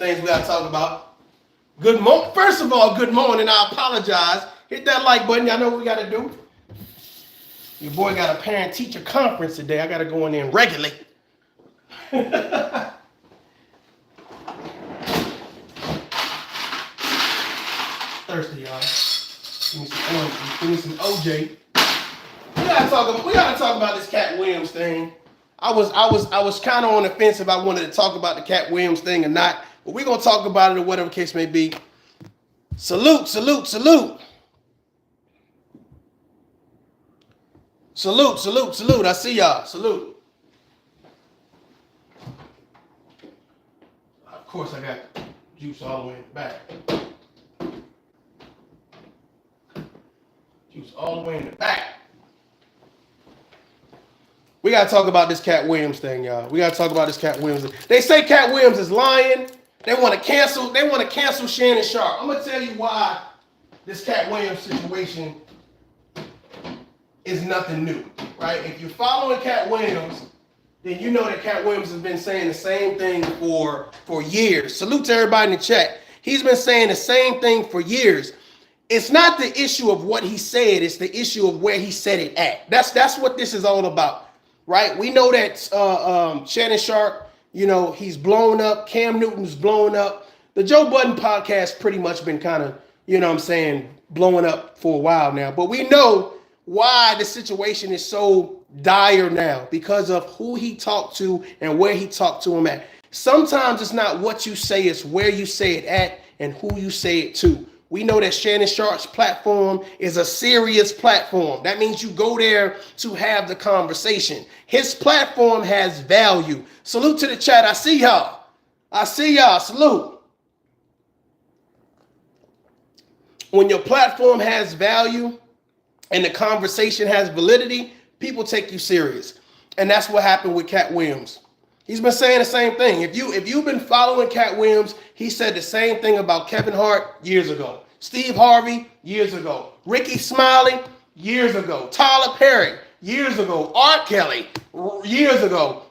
things we gotta talk about. Good morning. First of all, good morning. I apologize. Hit that like button. Y'all know what we gotta do. Your boy got a parent-teacher conference today. I gotta go in there and regulate. Thirsty, y'all. Give me some orange. Give me some OJ. We gotta talk about this Katt Williams thing. I was kind of on the fence if I wanted to talk about the Katt Williams thing or not, but we're gonna talk about it or whatever the case may be. Salute, salute, salute. Salute, salute, salute. I see y'all. Salute. Of course, I got juice all the way in the back. Juice all the way in the back. We gotta talk about this Katt Williams thing, y'all. We gotta talk about this Katt Williams thing. They say Katt Williams is lying. They want to cancel. They want to cancel Shannon Sharpe. I'm gonna tell you why this Katt Williams situation is nothing new, right? If you're following Katt Williams, then you know that Katt Williams has been saying the same thing for years. Salute to everybody in the chat. He's been saying the same thing for years. It's not the issue of what he said, it's the issue of where he said it at. That's what this is all about, right? We know that Shannon Sharpe, you know, he's blown up. Cam Newton's blown up. The Joe Budden podcast pretty much been kind of, you know what I'm saying, blowing up for a while now. But we know why the situation is so dire now, because of who he talked to and where he talked to him at. Sometimes it's not what you say, it's where you say it at and who you say it to. We know that Shannon Sharpe's platform is a serious platform. That means you go there to have the conversation. His platform has value. Salute to the chat. I see y'all. I see y'all. Salute. When your platform has value and the conversation has validity, people take you serious. And that's what happened with Katt Williams. He's been saying the same thing. If you've been following Katt Williams, he said the same thing about Kevin Hart years ago. Steve Harvey years ago. Ricky Smiley years ago. Tyler Perry years ago. R. Kelly years ago.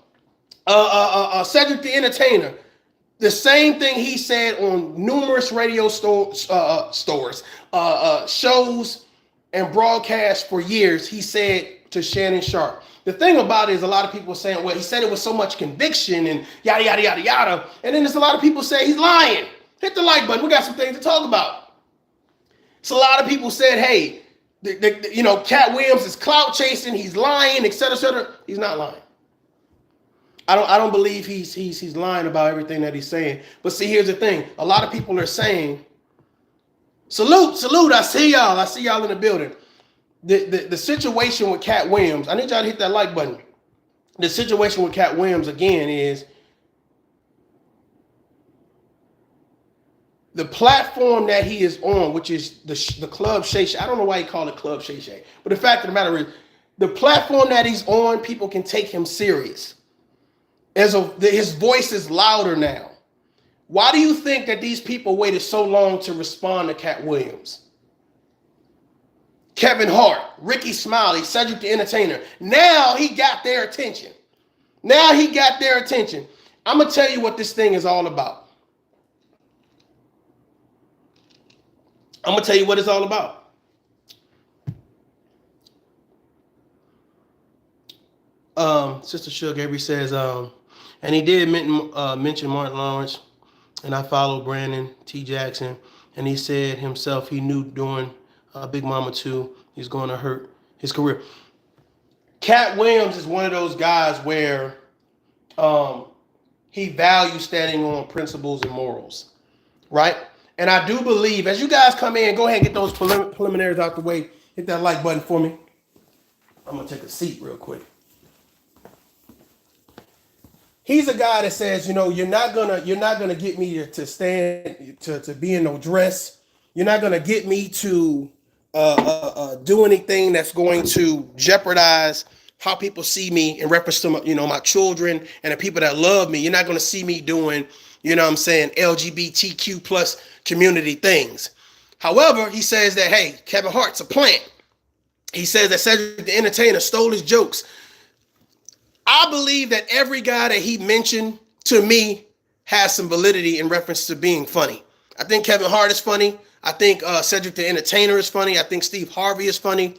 Cedric the Entertainer. The same thing he said on numerous radio shows and broadcasts for years. He said to Shannon Sharpe. The thing about it is a lot of people saying, well, he said it with so much conviction and yada, yada, yada, yada. And then there's a lot of people say he's lying. Hit the like button. We got some things to talk about. So a lot of people said, hey, you know, Katt Williams is clout chasing. He's lying, et cetera, et cetera. He's not lying. I don't believe he's lying about everything that he's saying. But see, here's the thing. A lot of people are saying, salute, salute. I see y'all. I see y'all in the building. The situation with Katt Williams, I need y'all to hit that like button. The situation with Katt Williams, again, is the platform that he is on, which is the Club Shay Shay. I don't know why he called it Club Shay Shay, but the fact of the matter is, the platform that he's on, people can take him serious. His voice is louder now. Why do you think that these people waited so long to respond to Katt Williams? Kevin Hart, Ricky Smiley, Cedric the Entertainer. Now he got their attention. Now he got their attention. I'm going to tell you what this thing is all about. I'm going to tell you what it's all about. Sister Sugar Avery says, and he did mention Martin Lawrence, and I followed Brandon T. Jackson, and he said himself he knew during Big Mama 2, he's going to hurt his career. Katt Williams is one of those guys where he values standing on principles and morals, right? And I do believe, as you guys come in, go ahead and get those preliminaries out the way. Hit that like button for me. I'm going to take a seat real quick. He's a guy that says, you know, you're not gonna get me to stand to be in no dress. You're not gonna get me to do anything that's going to jeopardize how people see me in reference to my children and the people that love me. You're not gonna see me doing, you know what I'm saying, LGBTQ plus community things. However, he says that, hey, Kevin Hart's a plant. He says that Cedric the Entertainer stole his jokes. I believe that every guy that he mentioned to me has some validity in reference to being funny. I think Kevin Hart is funny. I think Cedric the Entertainer is funny. I think Steve Harvey is funny.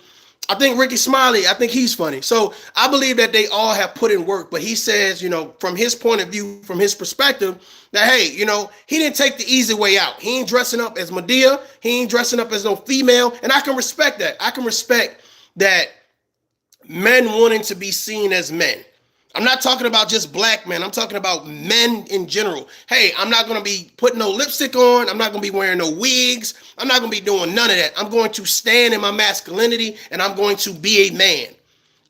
I think Ricky Smiley, I think he's funny. So I believe that they all have put in work. But he says, from his point of view, from his perspective, that, hey, he didn't take the easy way out. He ain't dressing up as Madea. He ain't dressing up as no female. And I can respect that. I can respect that men wanting to be seen as men. I'm not talking about just black men. I'm talking about men in general. Hey, I'm not going to be putting no lipstick on. I'm not going to be wearing no wigs. I'm not going to be doing none of that. I'm going to stand in my masculinity, and I'm going to be a man.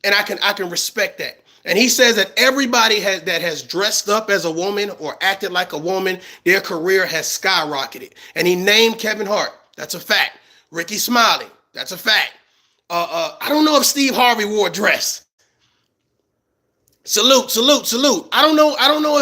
And I can respect that. And he says that everybody that has dressed up as a woman or acted like a woman, their career has skyrocketed. And he named Kevin Hart. That's a fact. Ricky Smiley. That's a fact. I don't know if Steve Harvey wore a dress. Salute. I don't know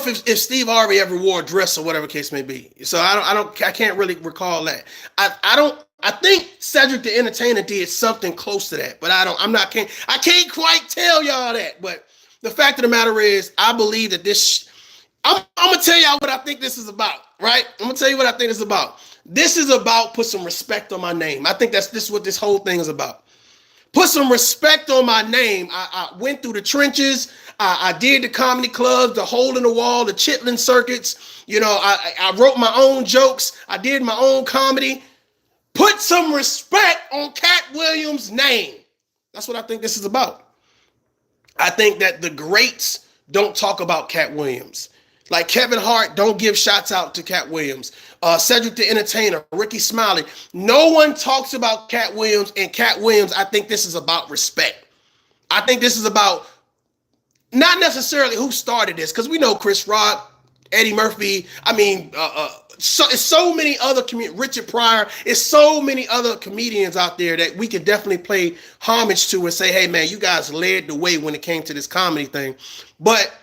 if Steve Harvey ever wore a dress or whatever case may be. So I can't really recall that. I think Cedric the Entertainer did something close to that, but I can't quite tell y'all that. But the fact of the matter is, I believe that I'm gonna tell y'all what I think this is about, right? I'm gonna tell you what I think it's about. This is about put some respect on my name. I think this is what this whole thing is about. Put some respect on my name. I went through the trenches. I did the comedy clubs, the hole in the wall, the chitlin circuits. I wrote my own jokes. I did my own comedy. Put some respect on Katt Williams' name. That's what I think this is about. I think that the greats don't talk about Katt Williams. Like Kevin Hart don't give shots out to Katt Williams. Cedric the Entertainer, Ricky Smiley. No one talks about Katt Williams, and Katt Williams, I think this is about respect. I think this is about not necessarily who started this, because we know Chris Rock, Eddie Murphy, so many other Richard Pryor, it's so many other comedians out there that we can definitely pay homage to and say, hey man, you guys led the way when it came to this comedy thing. But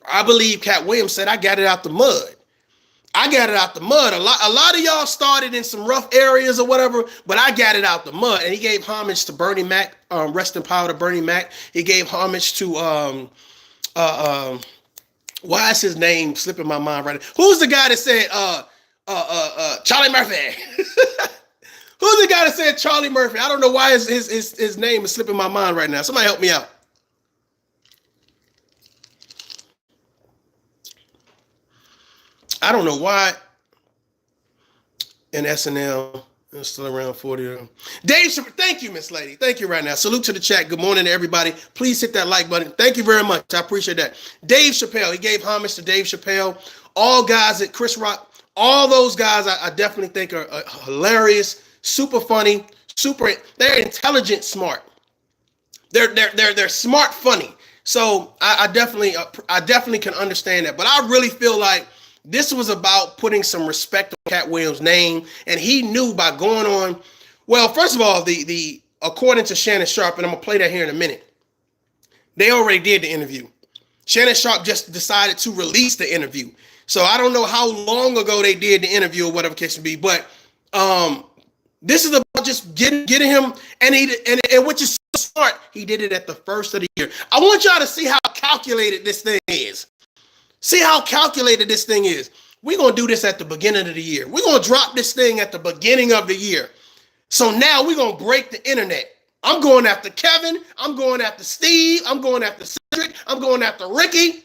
I believe Katt Williams said, I got it out the mud. A lot of y'all started in some rough areas or whatever, but I got it out the mud. And he gave homage to Bernie Mac, rest in power to Bernie Mac. He gave homage to, why is his name slipping my mind right now? Who's the guy that said, Charlie Murphy? Who's the guy that said Charlie Murphy? I don't know why his name is slipping my mind right now. Somebody help me out. I don't know why in SNL, it's still around 40 of them. Dave Chappelle, thank you, Miss Lady. Thank you right now. Salute to the chat. Good morning to everybody. Please hit that like button. Thank you very much. I appreciate that. Dave Chappelle, he gave homage to Dave Chappelle. All guys at Chris Rock, all those guys I definitely think are hilarious, super funny, they're intelligent, smart. They're smart, funny. So I definitely can understand that. But I really feel like this was about putting some respect on Katt Williams' name, and he knew by going on. Well, first of all, the according to Shannon Sharpe, and I'm gonna play that here in a minute. They already did the interview. Shannon Sharpe just decided to release the interview, so I don't know how long ago they did the interview or whatever case may be. But this is about just getting him, and which is so smart. He did it at the first of the year. I want y'all to see how calculated this thing is. See how calculated this thing is. We're going to do this at the beginning of the year. We're going to drop this thing at the beginning of the year. So now we're going to break the internet. I'm going after Kevin. I'm going after Steve. I'm going after Cedric. I'm going after Ricky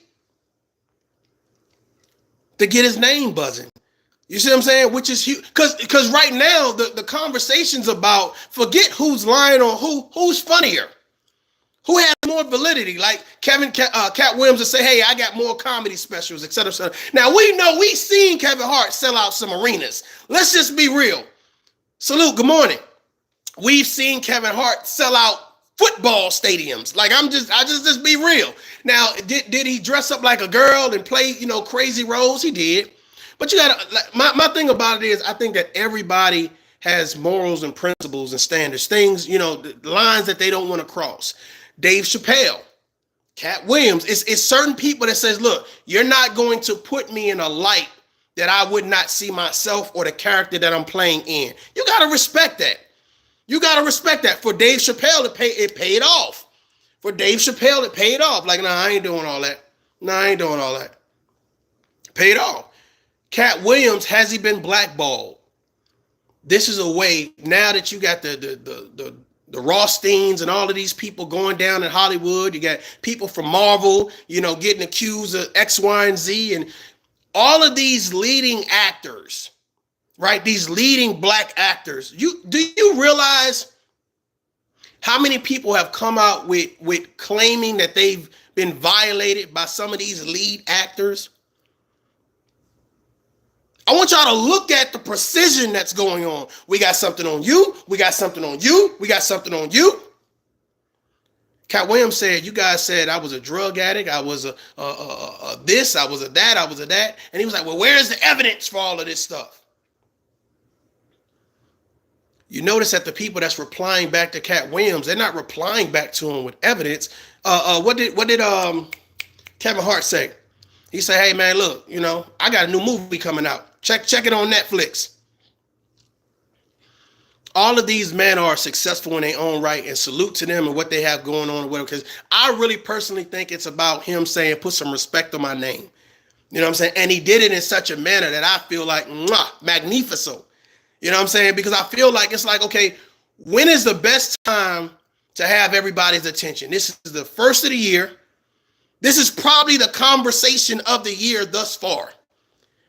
to get his name buzzing. You see what I'm saying? Which is huge. Because right now, the conversation's about forget who's lying on who's funnier. Who has more validity? Like Katt Williams will say, hey, I got more comedy specials, et cetera, et cetera. Now, we've seen Kevin Hart sell out some arenas. Let's just be real. Salute, good morning. We've seen Kevin Hart sell out football stadiums. Like, I just be real. Now, did he dress up like a girl and play, crazy roles? He did. But you gotta, my thing about it is, I think that everybody has morals and principles and standards, things, the lines that they don't want to cross. Dave Chappelle, Katt Williams, it's certain people that says, look, you're not going to put me in a light that I would not see myself or the character that I'm playing in. You got to respect that. You got to respect that. For Dave Chappelle, it paid off. For Dave Chappelle, it paid off. Like, nah, I ain't doing all that. Nah, I ain't doing all that. Paid off. Katt Williams, has he been blackballed? This is a way, now that you got the Rothsteins and all of these people going down in Hollywood, you got people from Marvel, getting accused of X, Y, and Z, and all of these leading actors, right? These leading black actors. Do you realize how many people have come out with claiming that they've been violated by some of these lead actors? I want y'all to look at the precision that's going on. We got something on you. We got something on you. We got something on you. Katt Williams said, you guys said I was a drug addict. I was a this. I was a that. I was a that. And he was like, well, where's the evidence for all of this stuff? You notice that the people that's replying back to Katt Williams, they're not replying back to him with evidence. What did Kevin Hart say? He said, hey, man, look, I got a new movie coming out. Check it on Netflix. All of these men are successful in their own right, and salute to them and what they have going on. Because I really personally think it's about him saying, put some respect on my name. You know what I'm saying? And he did it in such a manner that I feel like, magnifico. You know what I'm saying? Because I feel like it's like, okay, when is the best time to have everybody's attention? This is the first of the year. This is probably the conversation of the year thus far.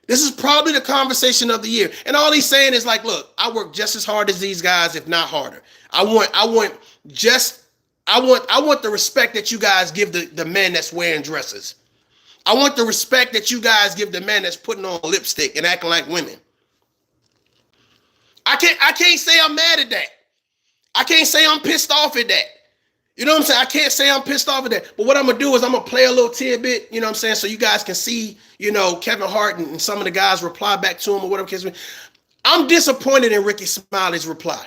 This is probably the conversation of the year. And all he's saying is like, look, I work just as hard as these guys, if not harder. I want the respect that you guys give the men that's wearing dresses. I want the respect that you guys give the men that's putting on lipstick and acting like women. I can't say I'm mad at that. I can't say I'm pissed off at that. You know what I'm saying? I can't say I'm pissed off at that. But what I'm going to do is I'm going to play a little tidbit, you know what I'm saying, so you guys can see, Kevin Hart and some of the guys reply back to him or whatever. I'm disappointed in Ricky Smiley's reply.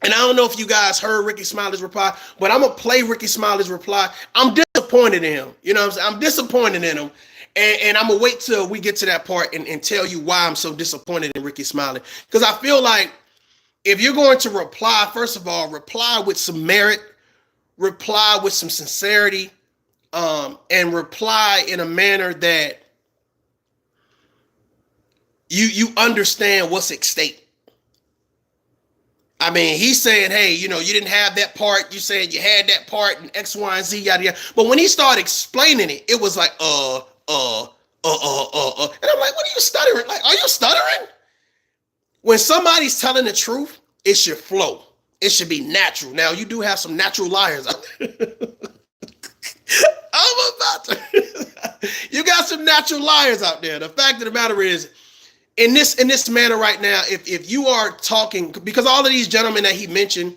And I don't know if you guys heard Ricky Smiley's reply, but I'm going to play Ricky Smiley's reply. I'm disappointed in him. You know what I'm saying? I'm disappointed in him. And I'm going to wait till we get to that part and tell you why I'm so disappointed in Ricky Smiley. Because I feel like if you're going to reply, first of all, reply with some merit, reply with some sincerity, and reply in a manner that you understand what's at stake. I mean, he's saying, hey, you didn't have that part. You said you had that part and X, Y, and Z, yada, yada. But when he started explaining it, it was like, And I'm like, what are you stuttering? Like, are you stuttering? When somebody's telling the truth, it should flow. It should be natural. Now, you do have some natural liars out there. I'm about to. You got some natural liars out there. The fact of the matter is, in this manner right now, if you are talking, because all of these gentlemen that he mentioned,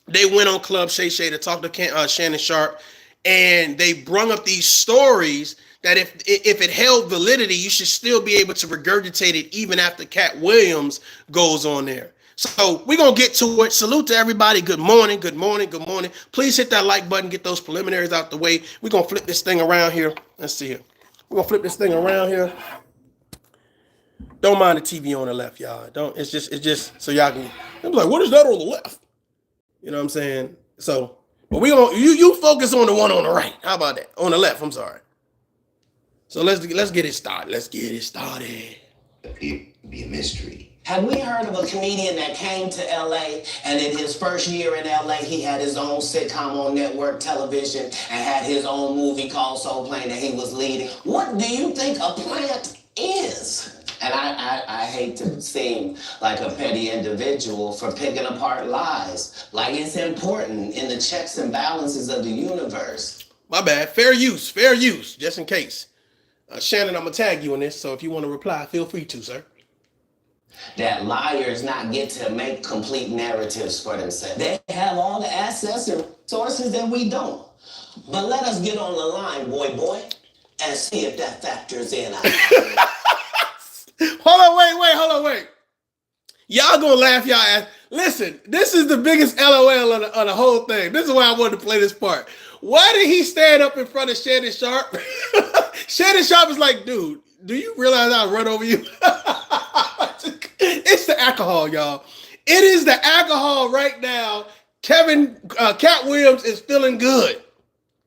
they went on Club Shay Shay to talk to Shannon Sharpe, and they brung up these stories that if it held validity, you should still be able to regurgitate it even after Katt Williams goes on there. So we're going to get to it. Salute to everybody. Good morning. Good morning. Good morning. Please hit that like button. Get those preliminaries out the way. We're going to flip this thing around here. Let's see here. We're going to flip this thing around here. Don't mind the TV on the left, y'all. It's just so y'all can. I'm like, what is that on the left? You know what I'm saying? So, but we going you focus on the one on the right. How about that? On the left. I'm sorry. So let's get it started. Let's get it started. It'd be a mystery. Have we heard of a comedian that came to LA and in his first year in LA, he had his own sitcom on network television and had his own movie called Soul Plane that he was leading? What do you think a plant is? And I hate to seem like a petty individual for picking apart lies. Like it's important in the checks and balances of the universe. My bad. Fair use, just in case. Shannon, I'm going to tag you in this, so if you want to reply, feel free to, sir. That liars not get to make complete narratives for themselves. They have all the assets and sources that we don't. But let us get on the line, boy, and see if that factors in. Hold on, wait. Y'all gonna laugh y'all ass. Listen, this is the biggest LOL of the whole thing. This is why I wanted to play this part. Why did he stand up in front of Shannon Sharpe? Shannon Sharpe is like, dude, do you realize I'll run over you? It's the alcohol, y'all. It is the alcohol right now. Katt Williams is feeling good.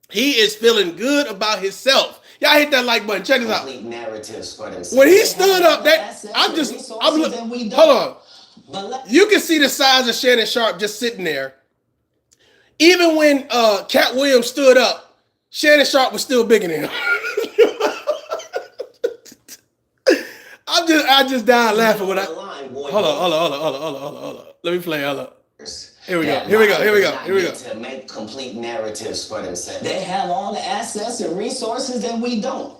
He is feeling good about himself. Y'all hit that like button. Check this out. Complete narratives for themselves. When he stood up, hold on. You can see the size of Shannon Sharpe just sitting there. Even when Katt Williams stood up, Shannon Sharpe was still bigger than him. I just died laughing when hold on. Let me play. Hold on. Here we go. To make complete narratives for themselves. They have all the assets and resources that we don't.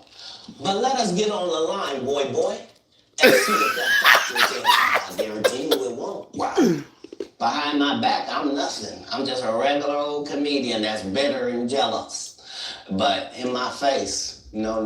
But let us get on the line, boy. And see if that I guarantee you it won't. Wow. Behind my back, I'm nothing. I'm just a regular old comedian that's bitter and jealous. But in my face, no.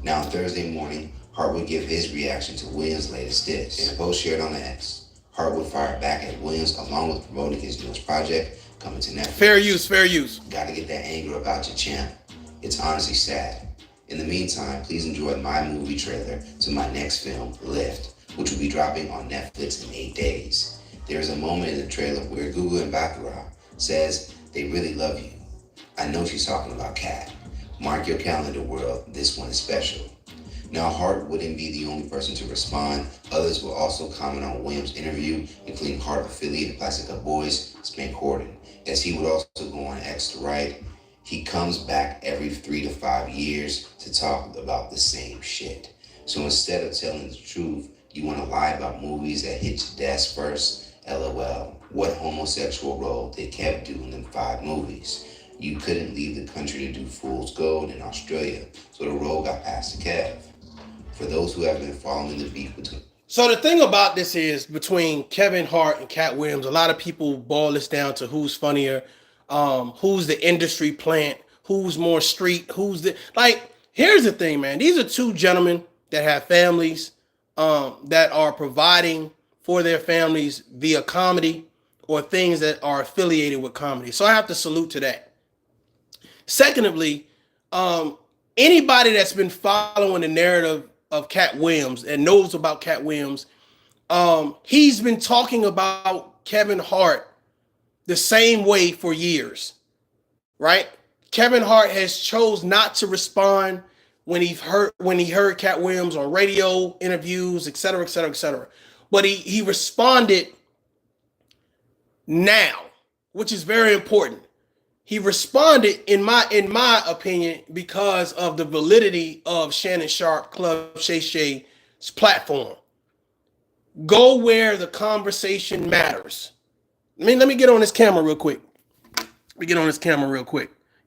Now, Thursday morning, Hart would give his reaction to Williams' latest diss. In a post shared on the X, Hart would fire back at Williams along with promoting his newest project coming to Netflix. Fair use. Gotta get that anger about your champ. It's honestly sad. In the meantime, please enjoy my movie trailer to my next film, Lift, which will be dropping on Netflix in 8 days. There is a moment in the trailer where Google and Baccarat says they really love you. I know she's talking about Katt. Mark your calendar, world. This one is special. Now, Hart wouldn't be the only person to respond. Others will also comment on Williams' interview, including Hart affiliated Plastic Cup Boys, Spank Corden, as he would also go on X to write, he comes back every 3 to 5 years to talk about the same shit. So instead of telling the truth, you want to lie about movies that hit your desk first? LOL. What homosexual role did Kev do in them 5 movies? You couldn't leave the country to do Fool's Gold in Australia, so the role got passed to Kev. For those who have been following the beat between. So the thing about this is between Kevin Hart and Katt Williams, a lot of people boil this down to who's funnier, who's the industry plant, who's more street, here's the thing, man. These are 2 gentlemen that have families, that are providing for their families via comedy or things that are affiliated with comedy. So I have to salute to that. Secondly, anybody that's been following the narrative of Katt Williams and knows about Katt Williams, he's been talking about Kevin Hart the same way for years, right? Kevin Hart has chose not to respond when he heard Katt Williams on radio interviews, et cetera. But he responded now, which is very important. He responded, in my opinion, because of the validity of Shannon Sharpe Club Shay Shay's platform. Go where the conversation matters. Let me get on this camera real quick.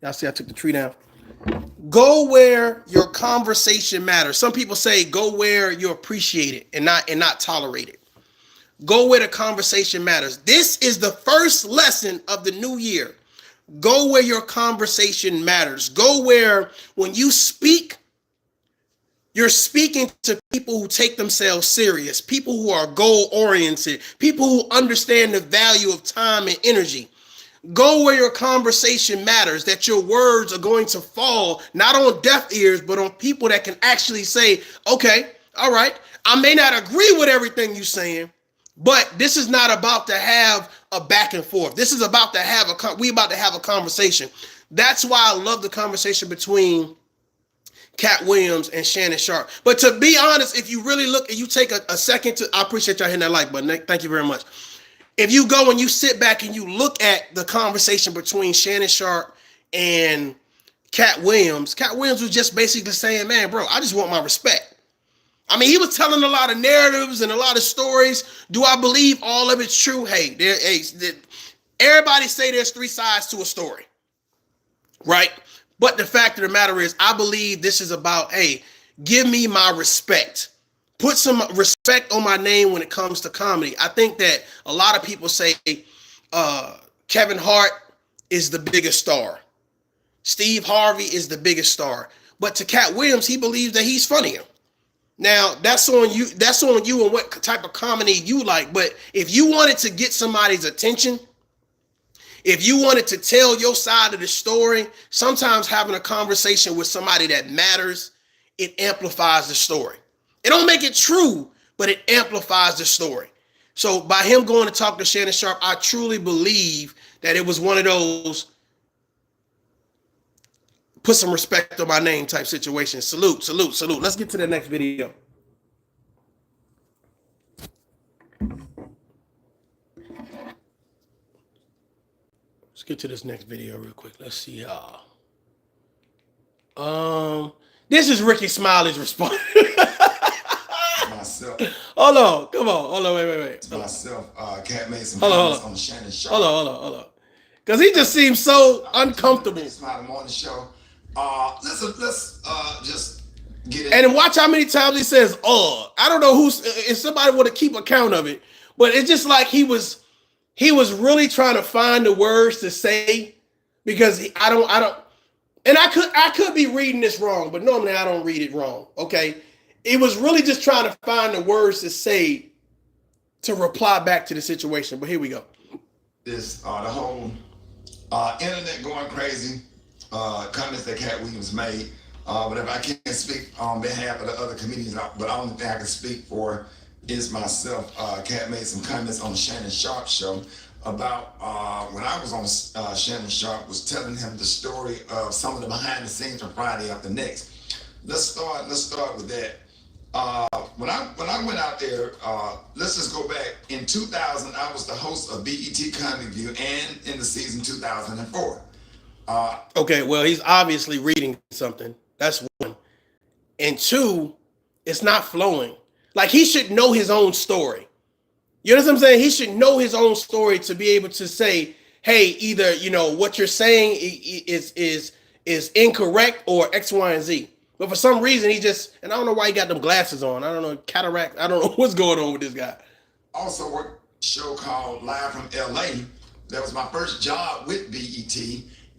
Y'all see I took the tree down. Go where your conversation matters. Some people say go where you appreciate it and not tolerate it. Go where the conversation matters. This is the first lesson of the new year. Go where your conversation matters. Go where when you speak, you're speaking to people who take themselves serious, people who are goal-oriented, people who understand the value of time and energy. Go where your conversation matters, that your words are going to fall not on deaf ears, but on people that can actually say, okay, all right, I may not agree with everything you're saying, but this is not about to have a back and forth. This is about to have a conversation. That's why I love the conversation between Katt Williams and Shannon Sharpe. But to be honest, if you really look and you take a second to, I appreciate y'all hitting that like button. Thank you very much. If you go and you sit back and you look at the conversation between Shannon Sharpe and Katt Williams was just basically saying, man, bro, I just want my respect. I mean, he was telling a lot of narratives and a lot of stories. Do I believe all of it's true? Hey, everybody say there's 3 sides to a story, right? But the fact of the matter is, I believe this is about, hey, give me my respect. Put some respect on my name when it comes to comedy. I think that a lot of people say Kevin Hart is the biggest star. Steve Harvey is the biggest star. But to Katt Williams, he believes that he's funnier. Now, that's on you. That's on you and what type of comedy you like. But if you wanted to get somebody's attention, if you wanted to tell your side of the story, sometimes having a conversation with somebody that matters, it amplifies the story. It don't make it true, but it amplifies the story. So by him going to talk to Shannon Sharpe, I truly believe that it was one of those put some respect on my name type situation. Salute, salute, salute. Let's get to the next video. Let's get to this next video real quick. Let's see y'all. This is Ricky Smiley's response. Myself. Hold on, come on, hold on, wait. To myself, Katt made some Hold comments on. on Shannon Sharpe. Hold on. Because he just seems so uncomfortable. It's my morning show. Let's just get it. And watch how many times he says, "Oh." I don't know if somebody would keep account of it, but it's just like he was really trying to find the words to say, because I don't, and I could be reading this wrong, but normally I don't read it wrong. Okay. It was really just trying to find the words to say to reply back to the situation. But here we go. This the whole internet going crazy. Comments that Katt Williams made. Whatever, I can't speak on behalf of the other comedians, but the only thing I can speak for is myself. Katt made some comments on the Shannon Sharpe show about when I was on Shannon Sharpe was telling him the story of some of the behind the scenes from Friday After Next. Let's start with that. When I went out there, let's just go back. In 2000, I was the host of BET Comedy View, and in the season 2004. Okay, well, he's obviously reading something. That's one. And two, it's not flowing. Like, he should know his own story. You know what I'm saying? He should know his own story to be able to say, hey, either, what you're saying is incorrect or X, Y, and Z. But for some reason, and I don't know why he got them glasses on. I don't know, cataract. I don't know what's going on with this guy. Also worked a show called Live from LA. That was my first job with BET.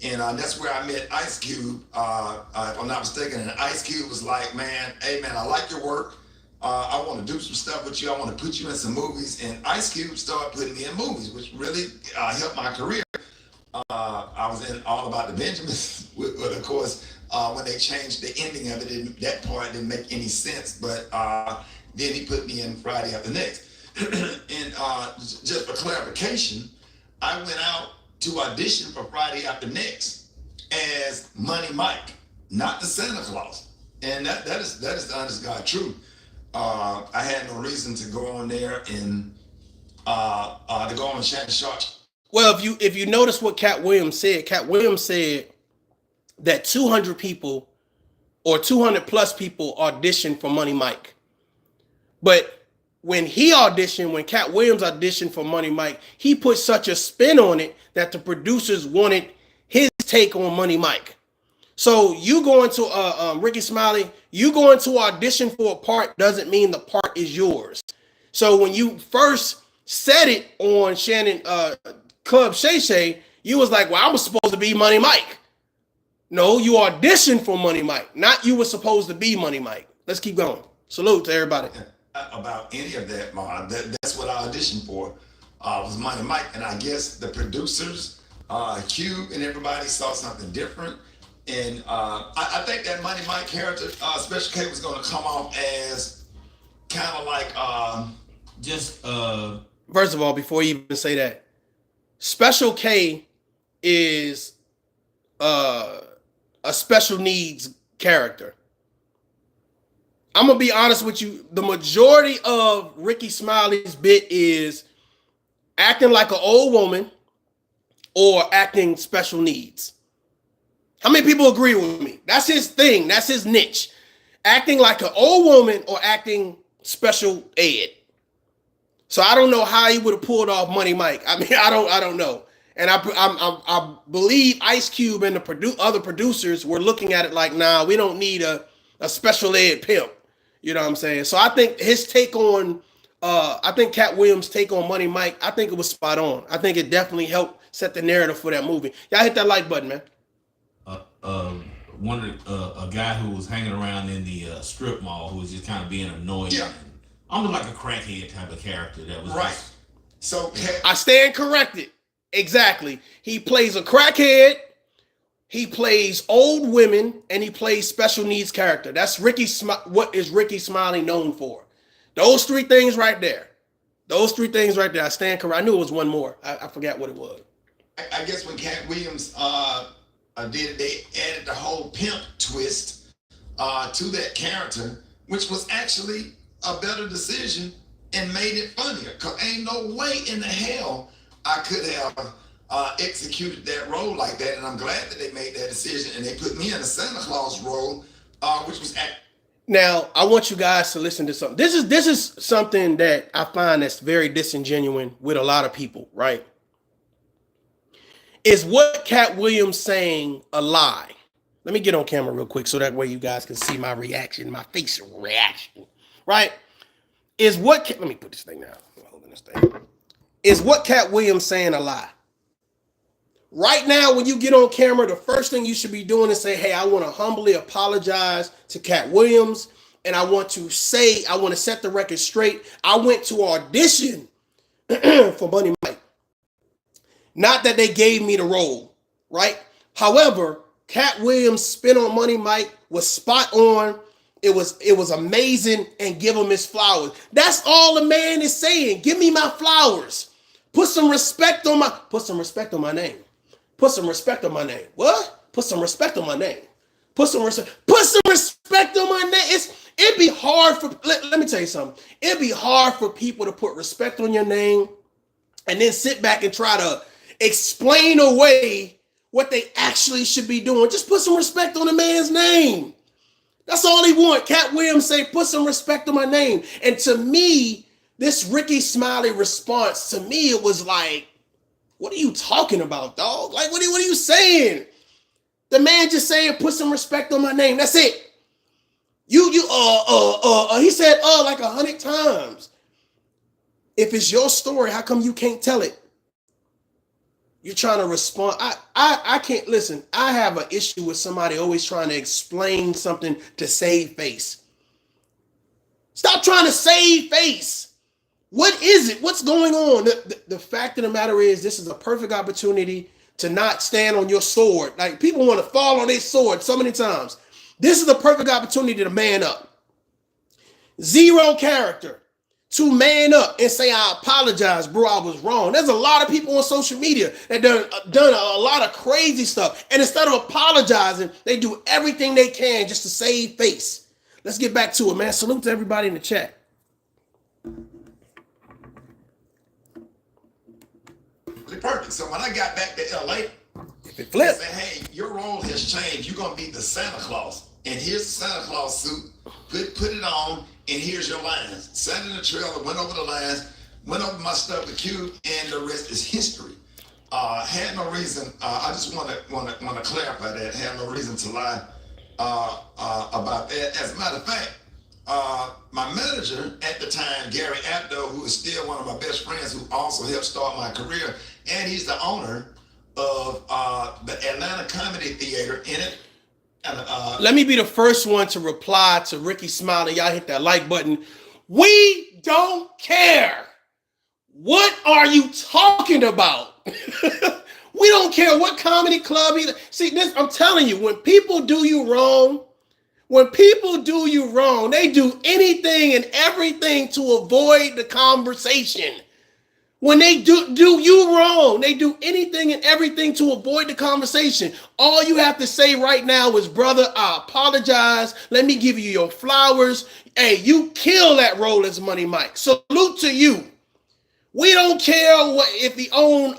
And that's where I met Ice Cube, if I'm not mistaken. And Ice Cube was like, man, hey, man, I like your work. I want to do some stuff with you. I want to put you in some movies. And Ice Cube started putting me in movies, which really helped my career. I was in All About the Benjamins, but of course, when they changed the ending of it, that part didn't make any sense. But then he put me in Friday After Next. And just for clarification, I went out to audition for Friday After Next as Money Mike, not the Santa Claus. And that is the honest God truth. I had no reason to go on there and to go on Shannon Sharpe. Well, if you notice what Katt Williams said that 200 people or 200 plus people auditioned for Money Mike. But when Katt Williams auditioned for Money Mike, he put such a spin on it that the producers wanted his take on Money Mike. So you going to Ricky Smiley, you going to audition for a part doesn't mean the part is yours. So when you first said it on Shannon Club Shay Shay, you was like, well, I was supposed to be Money Mike. No, you auditioned for Money Mike, not you were supposed to be Money Mike. Let's keep going. Salute to everybody. About any of that, that's what I auditioned for, was Money Mike. And I guess the producers, Cube and everybody saw something different. And I think that Money Mike character, Special K, was going to come off as kind of like First of all, before you even say that, Special K is a special needs character. I'm gonna be honest with you. The majority of Ricky Smiley's bit is acting like an old woman or acting special needs. How many people agree with me? That's his thing. That's his niche. Acting like an old woman or acting special ed. So I don't know how he would have pulled off Money Mike. I mean, I don't know. And I believe Ice Cube and the other producers were looking at it like, nah, we don't need a special ed pimp. You know what I'm saying? So I think his take on, I think Katt Williams' take on Money Mike, I think it was spot on. I think it definitely helped set the narrative for that movie. Y'all hit that like button, man. A guy who was hanging around in the strip mall who was just kind of being annoying. Yeah. Almost like a crackhead type of character that was right. just, So I stand corrected. Exactly. He plays a crackhead, he plays old women, and he plays special needs character. That's what is Ricky Smiley known for. Those three things right there. I stand correct. I knew it was one more. I forgot what it was. I guess when Katt Williams they added the whole pimp twist to that character, which was actually a better decision and made it funnier. Cause ain't no way in the hell I could have executed that role like that. And I'm glad that they made that decision and they put me in a Santa Claus role, which was Now, I want you guys to listen to something. This is something that I find that's very disingenuous with a lot of people, right? Is what Katt Williams saying a lie? Let me get on camera real quick so that way you guys can see my reaction, my facial reaction, right? Let me put this thing down. I'm holding this thing. Is what Katt Williams saying a lie? Right now, when you get on camera, the first thing you should be doing is say, hey, I want to humbly apologize to Katt Williams. And I want to set the record straight. I went to audition for Money Mike. Not that they gave me the role, right? However, Katt Williams' spin on Money Mike was spot on. It was amazing, and give him his flowers. That's all the man is saying. Give me my flowers. Put some respect on my name. Put some respect on my name. What? Put some respect on my name. Put some respect on my name. It'd be hard for, let me tell you something. It'd be hard for people to put respect on your name and then sit back and try to explain away what they actually should be doing. Just put some respect on the man's name. That's all he want. Katt Williams say, put some respect on my name. And to me, this Ricky Smiley response, to me, it was like, what are you talking about, dog? Like, what are you saying? The man just saying, put some respect on my name. That's it. He said, like 100 times. If it's your story, how come you can't tell it? You're trying to respond. I can't listen. I have an issue with somebody always trying to explain something to save face. Stop trying to save face. What is it? What's going on? The fact of the matter is, this is a perfect opportunity to not stand on your sword. Like, people want to fall on their sword so many times. This is the perfect opportunity to man up. Zero character. To man up and say, I apologize, bro, I was wrong. There's a lot of people on social media that done a lot of crazy stuff. And instead of apologizing, they do everything they can just to save face. Let's get back to it, man. Salute to everybody in the chat. perfect. So when I got back to LA, it flipped. I said, hey, your role has changed. You're going to be the Santa Claus. And here's the Santa Claus suit. Put it on, and here's your lines. Sat in the trailer, went over the lines, went over my stuff with Q, and the rest is history. Had no reason. I just want to clarify that. Had no reason to lie about that. As a matter of fact, my manager at the time, Gary Abdo, who is still one of my best friends, who also helped start my career, and he's the owner of the Atlanta Comedy Theater in it. Let me be the first one to reply to Ricky Smiley. Y'all hit that like button. We don't care. What are you talking about? We don't care what comedy club either. See, this, I'm telling you, when people do you wrong, they do anything and everything to avoid the conversation. When they do you wrong, they do anything and everything to avoid the conversation. All you have to say right now is, brother, I apologize. Let me give you your flowers. Hey, you kill that role as Money Mike. Salute to you. We don't care what if he own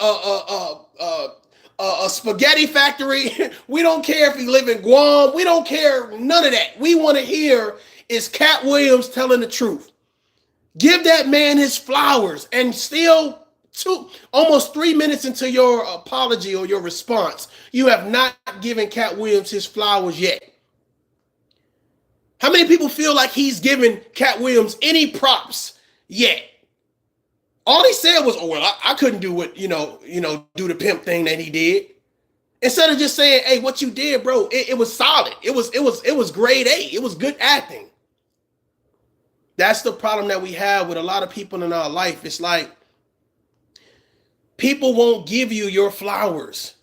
a spaghetti factory. We don't care if he live in Guam. We don't care none of that. We want to hear is Katt Williams telling the truth. Give that man his flowers. And still almost 3 minutes into your apology or your response, you have not given Katt Williams his flowers yet. How many people feel like he's given Katt Williams any props yet? All he said was, "Oh well, I couldn't do what do the pimp thing that he did." Instead of just saying, "Hey, what you did, bro, it was solid. It was grade A. It was good acting." That's the problem that we have with a lot of people in our life. It's like people won't give you your flowers.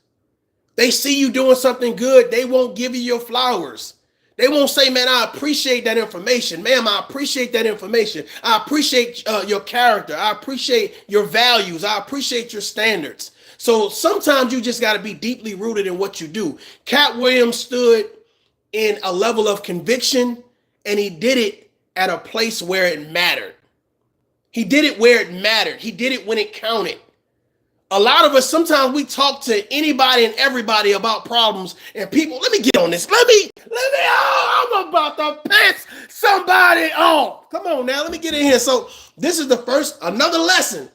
They see you doing something good, they won't give you your flowers. They won't say, man, I appreciate that information. Ma'am, I appreciate that information. I appreciate your character. I appreciate your values. I appreciate your standards. So sometimes you just got to be deeply rooted in what you do. Katt Williams stood in a level of conviction, and he did it at a place where it mattered. He did it where it mattered. He did it when it counted. A lot of us, sometimes we talk to anybody and everybody about problems, and people, let me get on this. Oh, I'm about to piss somebody off. Come on now, let me get in here. So this is another lesson.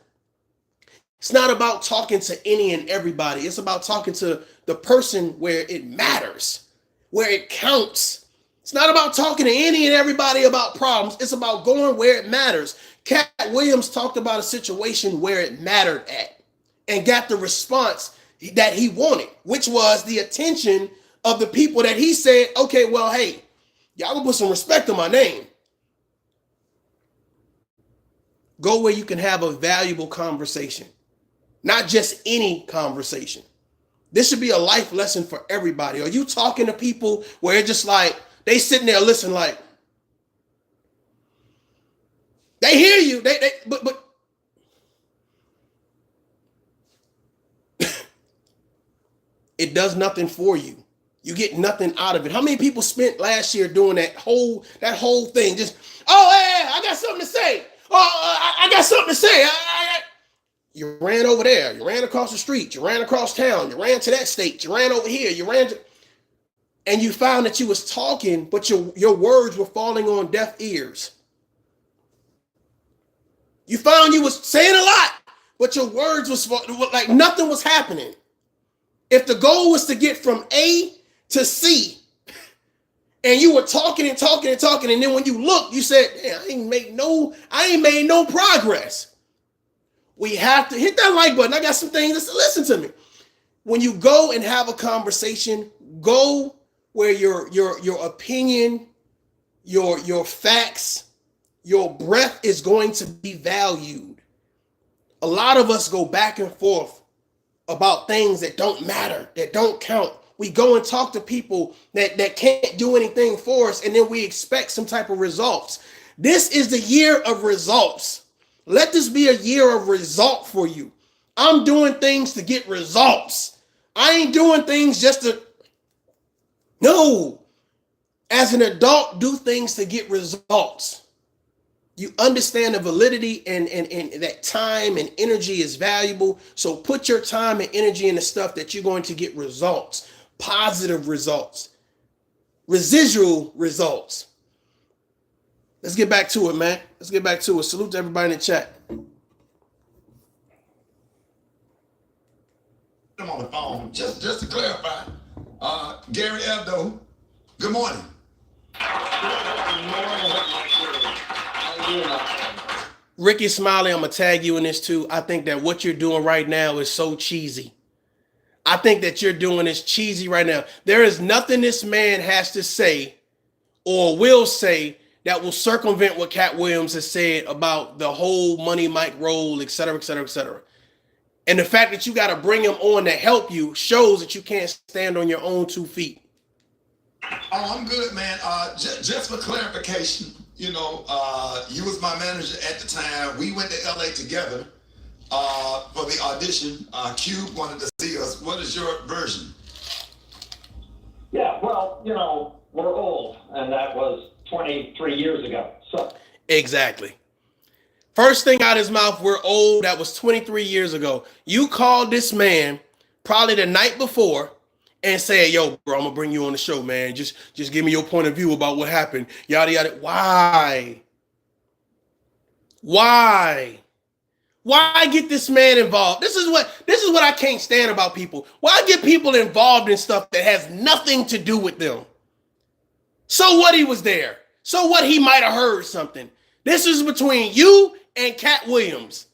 It's not about talking to any and everybody. It's about talking to the person where it matters, where it counts. It's not about talking to any and everybody about problems. It's about going where it matters. Katt Williams talked about a situation where it mattered at and got the response that he wanted, which was the attention of the people that he said, okay, well, hey, y'all gonna put some respect on my name. Go where you can have a valuable conversation, not just any conversation. This should be a life lesson for everybody. Are you talking to people where it's just like, they sitting there listening like, they hear you, but it does nothing for you. You get nothing out of it. How many people spent last year doing that whole thing? Just, oh, hey, I got something to say. Oh, I got something to say. You ran over there. You ran across the street. You ran across town. You ran to that state. You ran over here. And you found that you was talking, but your words were falling on deaf ears. You found you was saying a lot, but your words was like nothing was happening. If the goal was to get from A to C, and you were talking, and then when you looked, you said, I ain't made no progress. We have to hit that like button. I got some things to listen to me. When you go and have a conversation, go where your opinion, your facts, your breath is going to be valued. A lot of us go back and forth about things that don't matter, that don't count. We go and talk to people that can't do anything for us, and then we expect some type of results. This is the year of results. Let this be a year of result for you. I'm doing things to get results. I ain't doing things just to... No. As an adult, do things to get results. You understand the validity and that time and energy is valuable. So put your time and energy into stuff that you're going to get results, positive results, residual results. Let's get back to it, man. Let's get back to it. Salute to everybody in the chat. I'm on the phone. Just to clarify, Gary Ebdo, good morning. Ricky Smiley, I'm going to tag you in this too. I think that what you're doing right now is so cheesy. I think that you're doing is cheesy right now. There is nothing this man has to say or will say that will circumvent what Katt Williams has said about the whole Money Mike role, et cetera, et cetera, et cetera. And the fact that you got to bring him on to help you shows that you can't stand on your own 2 feet. Oh, I'm good, man. Just for clarification, you was my manager at the time. We went to LA together for the audition. Cube wanted to see us. What is your version? Yeah, well, we're old, and that was 23 years ago. So exactly. First thing out of his mouth, we're old. That was 23 years ago. You called this man probably the night before and said, yo, bro, I'm going to bring you on the show, man. Just give me your point of view about what happened. Yada, yada. Why? Why get this man involved? This is what I can't stand about people. Why get people involved in stuff that has nothing to do with them? So what, he was there? So what, he might have heard something? This is between you and Katt Williams.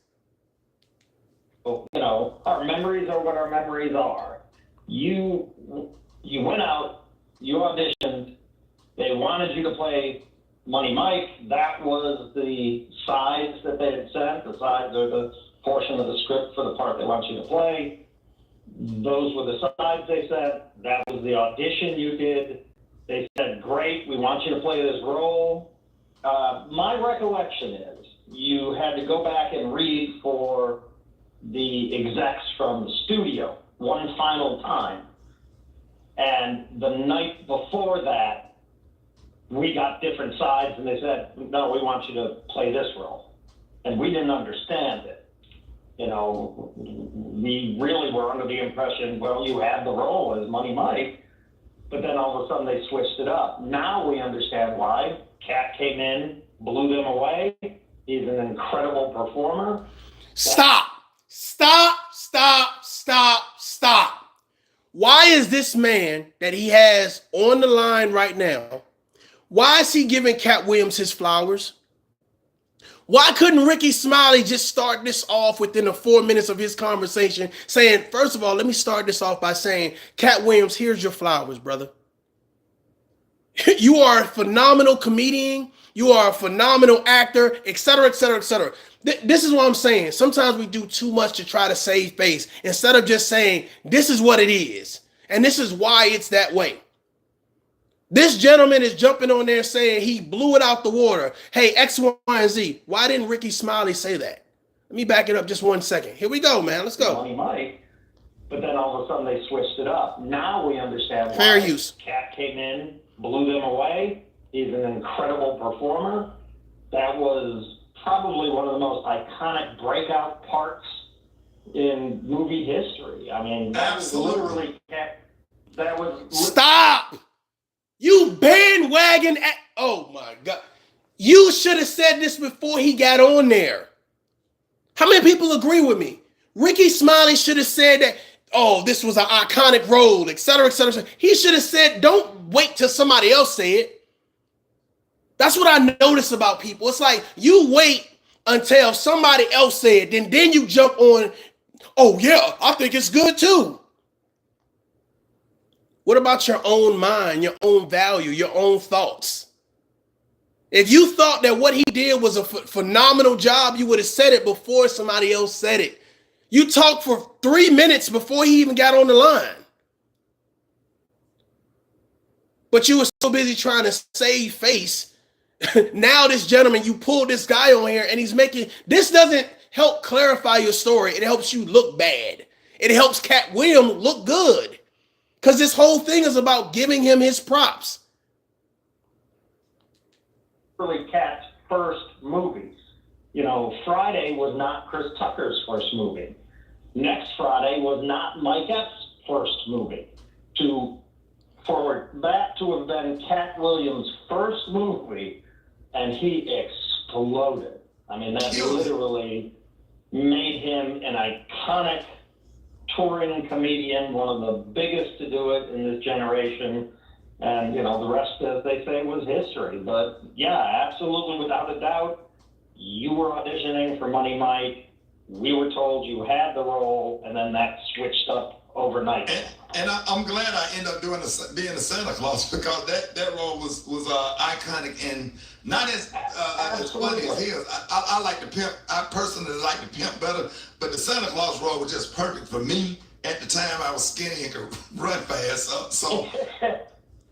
Our memories are what our memories are. You went out, you auditioned, they wanted you to play Money Mike. That was the sides that they had sent. The sides are the portion of the script for the part they want you to play. Those were the sides they sent. That was the audition you did. They said, great, we want you to play this role. My recollection is you had to go back and read for the execs from the studio one final time. And the night before that, we got different sides, and they said, no, we want you to play this role. And we didn't understand it. You know, we really were under the impression, well, you had the role as Money Mike, but then all of a sudden they switched it up. Now we understand why. Katt came in, blew them away. He's an incredible performer. Stop. Why is this man that he has on the line right now, why is he giving Katt Williams his flowers? Why couldn't Ricky Smiley just start this off within the 4 minutes of his conversation saying, first of all, let me start this off by saying, Katt Williams, here's your flowers, brother. You are a phenomenal comedian. You are a phenomenal actor, et cetera, et cetera, et cetera. This is what I'm saying. Sometimes we do too much to try to save face instead of just saying, this is what it is. And this is why it's that way. This gentleman is jumping on there saying he blew it out the water. Hey, X, Y, and Z. Why didn't Ricky Smiley say that? Let me back it up just 1 second. Here we go, man. Let's go. Money Mike, but then all of a sudden they switched it up. Now we understand why. Fair use. Katt came in, blew them away. He's an incredible performer. That was probably one of the most iconic breakout parts in movie history. I mean, that was literally Katt. That was Stop! You bandwagon. Oh my God. You should have said this before he got on there. How many people agree with me? Ricky Smiley should have said that, oh, this was an iconic role, et cetera, et cetera, et cetera. He should have said, don't wait till somebody else say it. That's what I notice about people. It's like you wait until somebody else say it, then you jump on, oh yeah, I think it's good too. What about your own mind, your own value, your own thoughts? If you thought that what he did was a phenomenal job, you would have said it before somebody else said it. You talked for 3 minutes before he even got on the line. But you were so busy trying to save face. Now this gentleman, you pulled this guy on here and he's making, this doesn't help clarify your story. It helps you look bad. It helps Katt Williams look good. Because this whole thing is about giving him his props. really Katt's first movies. You know, Friday was not Chris Tucker's first movie. Next Friday was not Mike Epps' first movie. For that to have been Katt Williams' first movie, and he exploded. I mean, that literally made him an iconic touring comedian, one of the biggest to do it in this generation. And, you know, the rest, as they say, was history. But, yeah, absolutely, without a doubt, you were auditioning for Money Mike. We were told you had the role, and then that switched up overnight. And I'm glad I ended up being the Santa Claus, because that role was iconic and not as funny as his. I like the pimp. I personally like the pimp better, but the Santa Claus role was just perfect for me. At the time, I was skinny and could run fast, so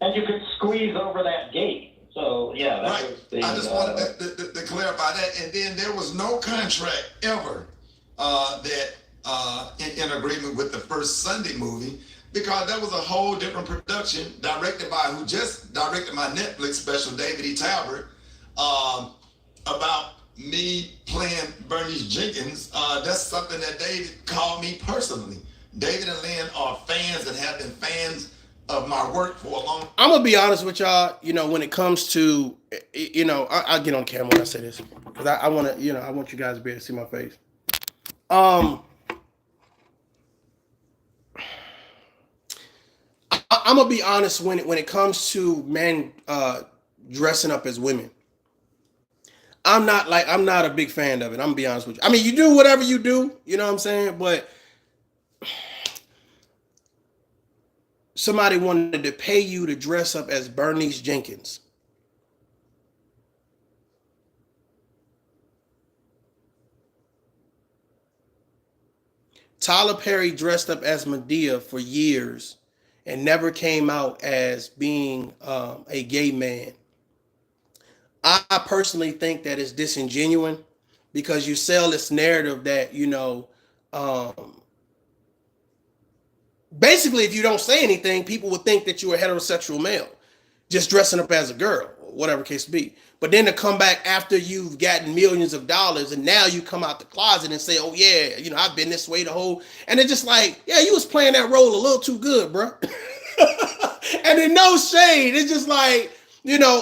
and you could squeeze over that gate. So yeah, that right. was the, I just wanted to clarify that. And then there was no contract ever in agreement with the first Sunday movie, because that was a whole different production directed by who just directed my Netflix special, David E. Talbert, about me playing Bernice Jenkins. That's something that David called me personally. David and Lynn are fans and have been fans of my work for a long time. I'm gonna be honest with y'all. You know, when it comes to, you know, I'll get on camera when I say this, because I want to, you know, I want you guys to be able to see my face. I'm gonna be honest when it comes to men dressing up as women. I'm not a big fan of it. I'm gonna be honest with you. I mean, you do whatever you do, you know what I'm saying? But somebody wanted to pay you to dress up as Bernice Jenkins. Tyler Perry dressed up as Medea for years and never came out as being a gay man. I personally think that it's disingenuous, because you sell this narrative that, you know, Basically, if you don't say anything, people would think that you're a heterosexual male, just dressing up as a girl, or whatever case be. But then to come back after you've gotten millions of dollars and now you come out the closet and say, oh yeah, I've been this way the whole, and it's just like, yeah, you was playing that role a little too good, bro. And then no shade. It's just like,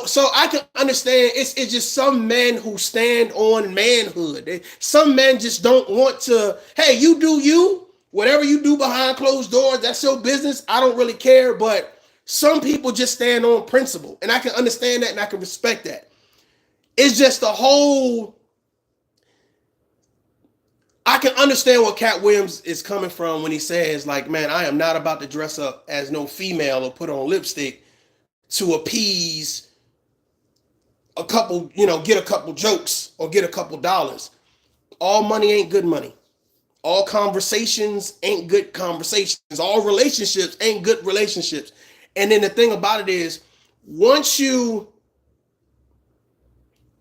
so I can understand it's just some men who stand on manhood. Some men just don't want to, hey, you do you, whatever you do behind closed doors, that's your business. I don't really care. But some people just stand on principle. And I can understand that and I can respect that. It's just the whole, I can understand what Katt Williams is coming from when he says, like, man, I am not about to dress up as no female or put on lipstick to appease a couple, get a couple jokes or get a couple dollars. All money ain't good money. All conversations ain't good conversations. All relationships ain't good relationships. And then the thing about it is, once you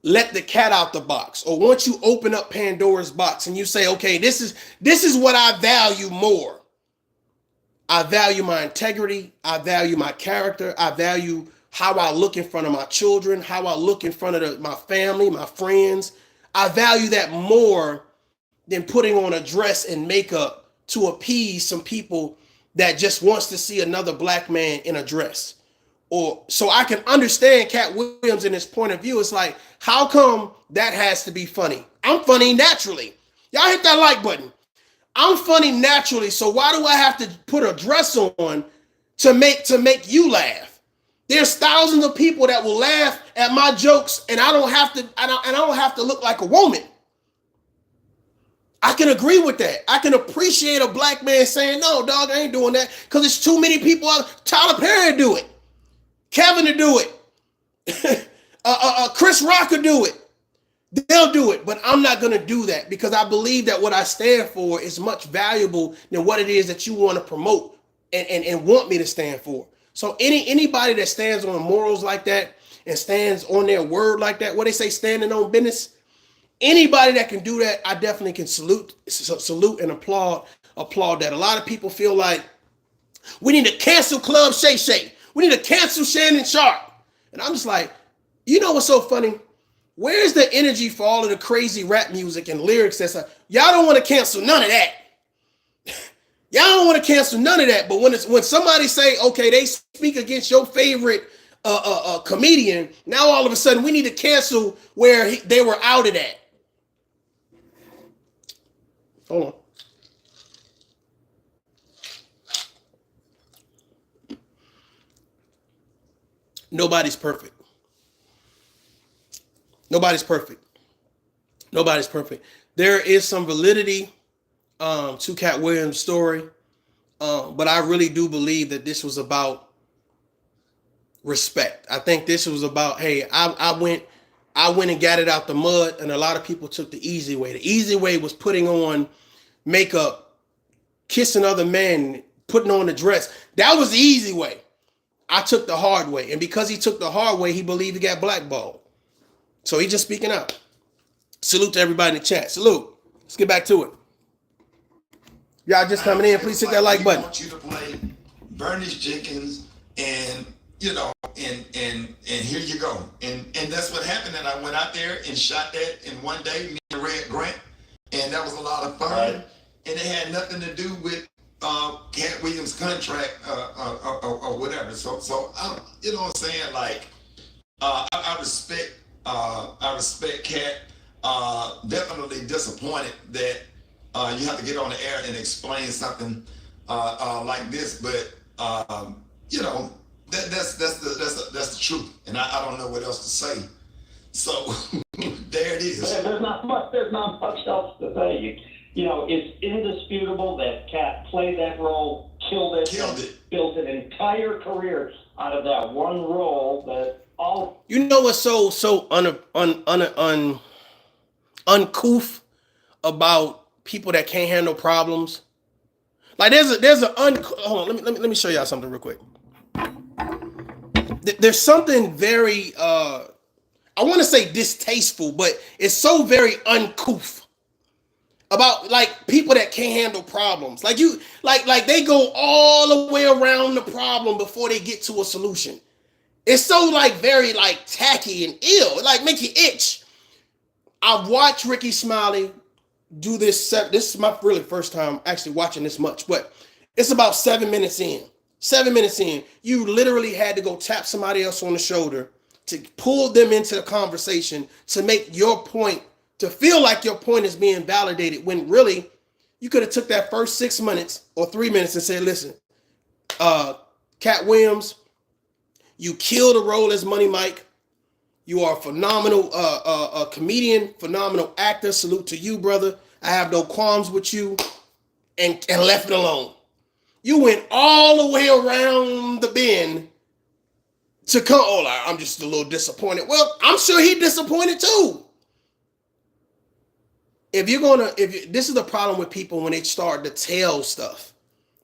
let the cat out the box, or once you open up Pandora's box and you say, okay, this is what I value more. I value my integrity. I value my character. I value how I look in front of my children, how I look in front of my family, my friends. I value that more than putting on a dress and makeup to appease some people that just wants to see another black man in a dress. Or so I can understand Katt Williams in his point of view. It's like, how come that has to be funny? I'm funny naturally. Y'all hit that like button. I'm funny naturally. So why do I have to put a dress on to make you laugh? There's thousands of people that will laugh at my jokes, and I don't have to look like a woman. I can agree with that. I can appreciate a black man saying, no, dog, I ain't doing that, because there's too many people out. Tyler Perry do it. Kevin to do it. Chris Rock could do it. They'll do it, but I'm not going to do that because I believe that what I stand for is much valuable than what it is that you want to promote and want me to stand for. So anybody that stands on morals like that and stands on their word like that, what they say, standing on business, anybody that can do that, I definitely can salute and applaud that. A lot of people feel like we need to cancel Club Shay Shay. We need to cancel Shannon Sharpe. And I'm just like, what's so funny? Where's the energy for all of the crazy rap music and lyrics that's like, y'all don't want to cancel none of that. Y'all don't want to cancel none of that. But when somebody say, okay, they speak against your favorite comedian, now all of a sudden we need to cancel where they were outed at. Hold on. Nobody's perfect. Nobody's perfect. Nobody's perfect. There is some validity to Katt Williams' story, but I really do believe that this was about respect. I think this was about, hey, I went and got it out the mud, and a lot of people took the easy way. The easy way was putting on makeup, kissing other men, putting on a dress. That was the easy way. I took the hard way. And because he took the hard way, he believed he got blackballed. So he's just speaking out. Salute to everybody in the chat. Salute. Let's get back to it. Y'all just coming in. Please hit that like button. I want you to play Bernice Jenkins and, and here you go. And that's what happened. And I went out there and shot that in one day, me and Red Grant. And that was a lot of fun. Right. And it had nothing to do with Katt Williams' contract or whatever. So you know what I'm saying? Like, I respect Katt. Definitely disappointed that you have to get on the air and explain something like this. But that's the truth, and I don't know what else to say. So there it is. There's not much else to say. It's indisputable that Katt played that role, killed it, built an entire career out of that one role. That all. What's so uncouth about people that can't handle problems? Like hold on, let me show y'all something real quick. There's something very I want to say distasteful, but it's so very uncouth about like people that can't handle problems. Like you, like they go all the way around the problem before they get to a solution. It's so like very like tacky and ill. It like make you itch. I've watched Ricky Smiley do this. This is my really first time actually watching this much, but it's about 7 minutes in. 7 minutes in, you literally had to go tap somebody else on the shoulder to pull them into the conversation to make your point, to feel like your point is being validated, when really you could have took that first 6 minutes or 3 minutes and said, listen, Katt Williams, you killed the role as Money Mike. You are a phenomenal comedian, phenomenal actor. Salute to you, brother. I have no qualms with you, and left it alone. You went all the way around the bend to come. Oh, I'm just a little disappointed. Well, I'm sure he's disappointed too. This is the problem with people when they start to tell stuff,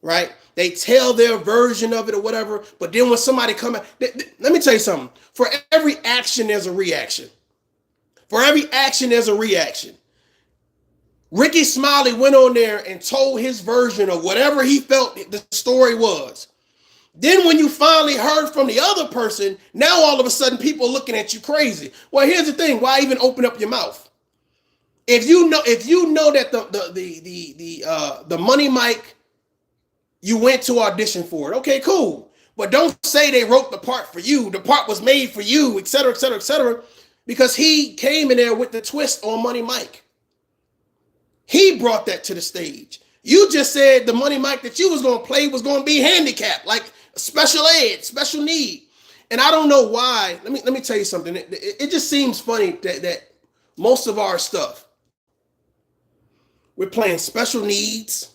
right? They tell their version of it or whatever, but then when somebody come out, let me tell you something. For every action, there's a reaction. For every action, there's a reaction. Ricky Smiley went on there and told his version of whatever he felt the story was. Then when you finally heard from the other person, now all of a sudden people are looking at you crazy. Well, here's the thing. Why even open up your mouth? If you know that the Money Mike, you went to audition for it. Okay, cool. But don't say they wrote the part for you. The part was made for you, et cetera, et cetera, et cetera. Because he came in there with the twist on Money Mike. He brought that to the stage. You just said the Money Mike that you was going to play was going to be handicapped, like special ed, special need. And I don't know why. Let me tell you something. It just seems funny that most of our stuff, we're playing special needs,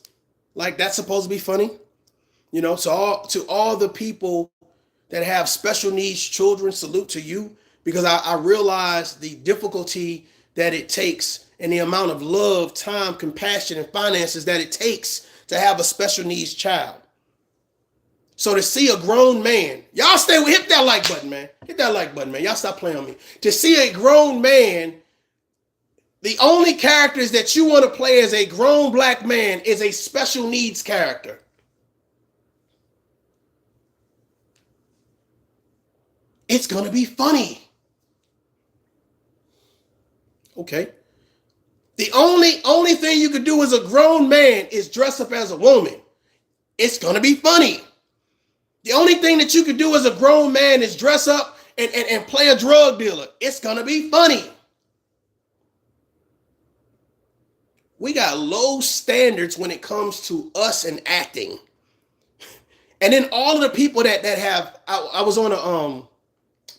like that's supposed to be funny. You know, to all the people that have special needs children, salute to you, because I realize the difficulty that it takes and the amount of love, time, compassion, and finances that it takes to have a special needs child. So to see a grown man, y'all hit that like button, man. Hit that like button, man. Y'all stop playing on me. To see a grown man, the only characters that you want to play as a grown black man is a special needs character. It's going to be funny. Okay. The only thing you could do as a grown man is dress up as a woman. It's going to be funny. The only thing that you could do as a grown man is dress up and play a drug dealer. It's going to be funny. We got low standards when it comes to us and acting. And then all of the people that have, I was on I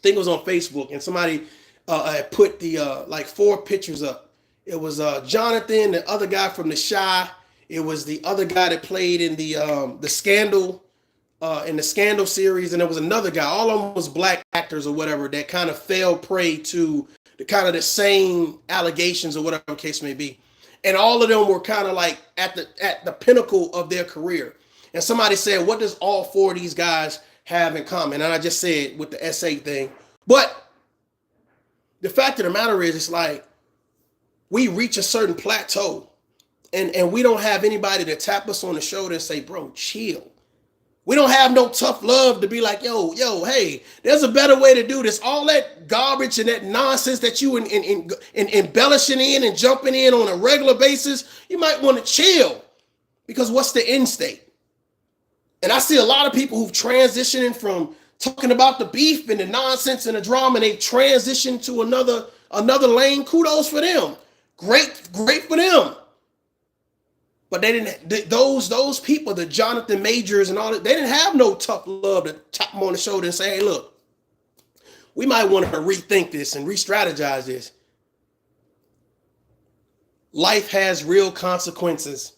think it was on Facebook, and somebody put the like 4 pictures up. It was Jonathan, the other guy from The Shy. It was the other guy that played in the Scandal, in the Scandal series, and there was another guy. All of them was black actors or whatever that kind of fell prey to the kind of the same allegations or whatever the case may be. And all of them were kind of like at the pinnacle of their career. And somebody said, what does all 4 of these guys have in common? And I just said with the SA thing. But the fact of the matter is, it's like we reach a certain plateau and we don't have anybody to tap us on the shoulder and say, bro, chill. We don't have no tough love to be like, yo, hey, there's a better way to do this. All that garbage and that nonsense that you embellishing in and jumping in on a regular basis, you might want to chill, because what's the end state? And I see a lot of people who've transitioned from talking about the beef and the nonsense and the drama, and they've transitioned to another lane. Kudos for them. Great for them. But they didn't. Those people, the Jonathan Majors and all that, they didn't have no tough love to tap them on the shoulder and say, "Hey, look, we might want to rethink this and re-strategize this." Life has real consequences.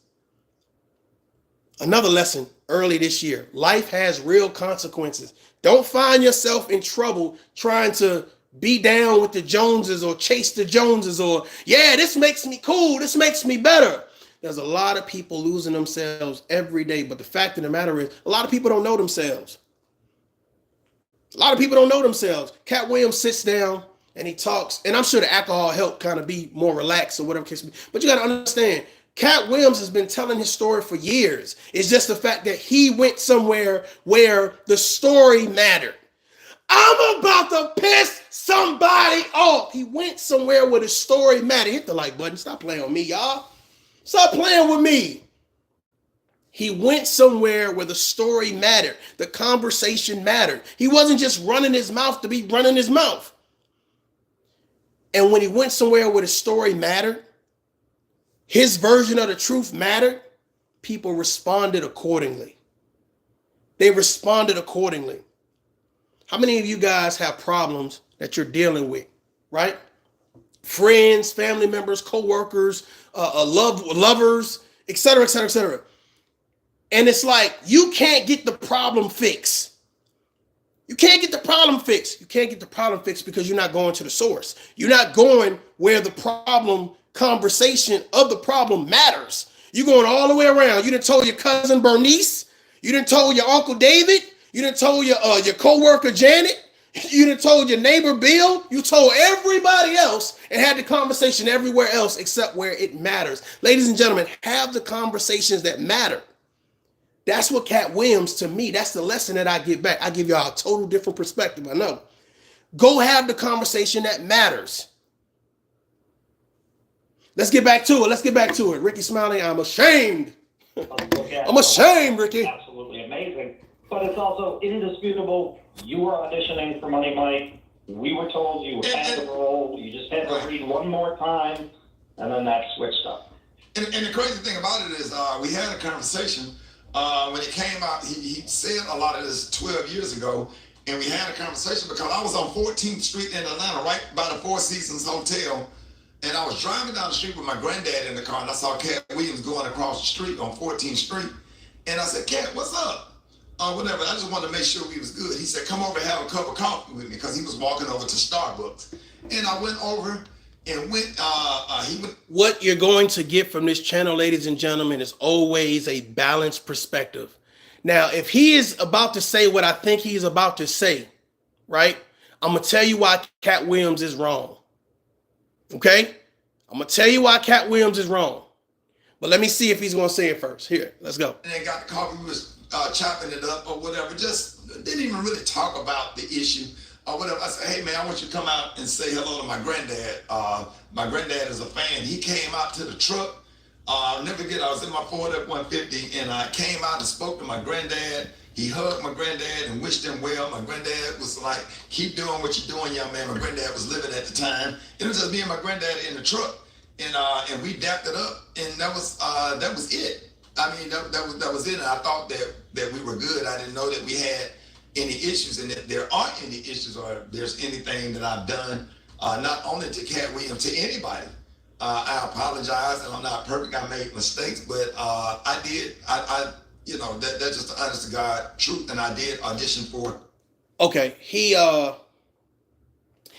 Another lesson early this year: life has real consequences. Don't find yourself in trouble trying to be down with the Joneses or chase the Joneses or, yeah, this makes me cool, this makes me better. There's a lot of people losing themselves every day, but the fact of the matter is, a lot of people don't know themselves. A lot of people don't know themselves. Katt Williams sits down and he talks, and I'm sure the alcohol helped kind of be more relaxed or whatever case may be. But you got to understand, Katt Williams has been telling his story for years. It's just the fact that he went somewhere where the story mattered. I'm about to piss somebody off. He went somewhere where the story mattered. Hit the like button. Stop playing with me, y'all. Stop playing with me. He went somewhere where the story mattered. The conversation mattered. He wasn't just running his mouth to be running his mouth. And when he went somewhere where the story mattered, his version of the truth mattered, people responded accordingly. They responded accordingly. How many of you guys have problems that you're dealing with, right? Friends, family members, co-workers, lovers, et cetera, et cetera, et cetera. And it's like, you can't get the problem fixed. You can't get the problem fixed. You can't get the problem fixed because you're not going to the source. You're not going where the problem conversation of the problem matters. You're going all the way around. You done told your cousin Bernice. You done told your Uncle David. You done told your co-worker Janet. You done told your neighbor Bill. You told everybody else and had the conversation everywhere else except where it matters. Ladies and gentlemen, have the conversations that matter. That's what Katt Williams, to me, that's the lesson that I get back. I give y'all a total different perspective, I know. Go have the conversation that matters. Let's get back to it. Ricky Smiley, I'm ashamed. I'm ashamed, Ricky. Absolutely amazing. But it's also indisputable. You were auditioning for Money Mike. We were told you had the role. You just had to read one more time, and then that switched up. And the crazy thing about it is we had a conversation. When it came out, he said a lot of this 12 years ago, and we had a conversation because I was on 14th Street in Atlanta, right by the Four Seasons Hotel, and I was driving down the street with my granddad in the car, and I saw Katt Williams going across the street on 14th Street, and I said, Katt, what's up? Whatever, I just wanted to make sure we was good. He said, come over and have a cup of coffee with me, because he was walking over to Starbucks, and I went over and What you're going to get from this channel, ladies and gentlemen, is always a balanced perspective. Now, if he is about to say what I think he's about to say, right? I'm going to tell you why Katt Williams is wrong. Okay? I'm going to tell you why Katt Williams is wrong. But let me see if he's going to say it first. Here, let's go. And then got the coffee, we was chopping it up or whatever. Just didn't even really talk about the issue. Or whatever. I said, hey man, I want you to come out and say hello to my granddad. My granddad is a fan. He came out to the truck. I'll never forget, I was in my Ford F-150 and I came out and spoke to my granddad. He hugged my granddad and wished him well. My granddad was like, keep doing what you're doing, young man. My granddad was living at the time. It was just me and my granddad in the truck. And we dapped it up, and that was it. I mean, that was it. And I thought that we were good. I didn't know that we had any issues, and that there aren't any issues or there's anything that I've done, not only to Katt Williams, to anybody. I apologize, and I'm not perfect. I made mistakes, but I did. You know, that's just the honest to God truth, and I did audition for it. Okay, he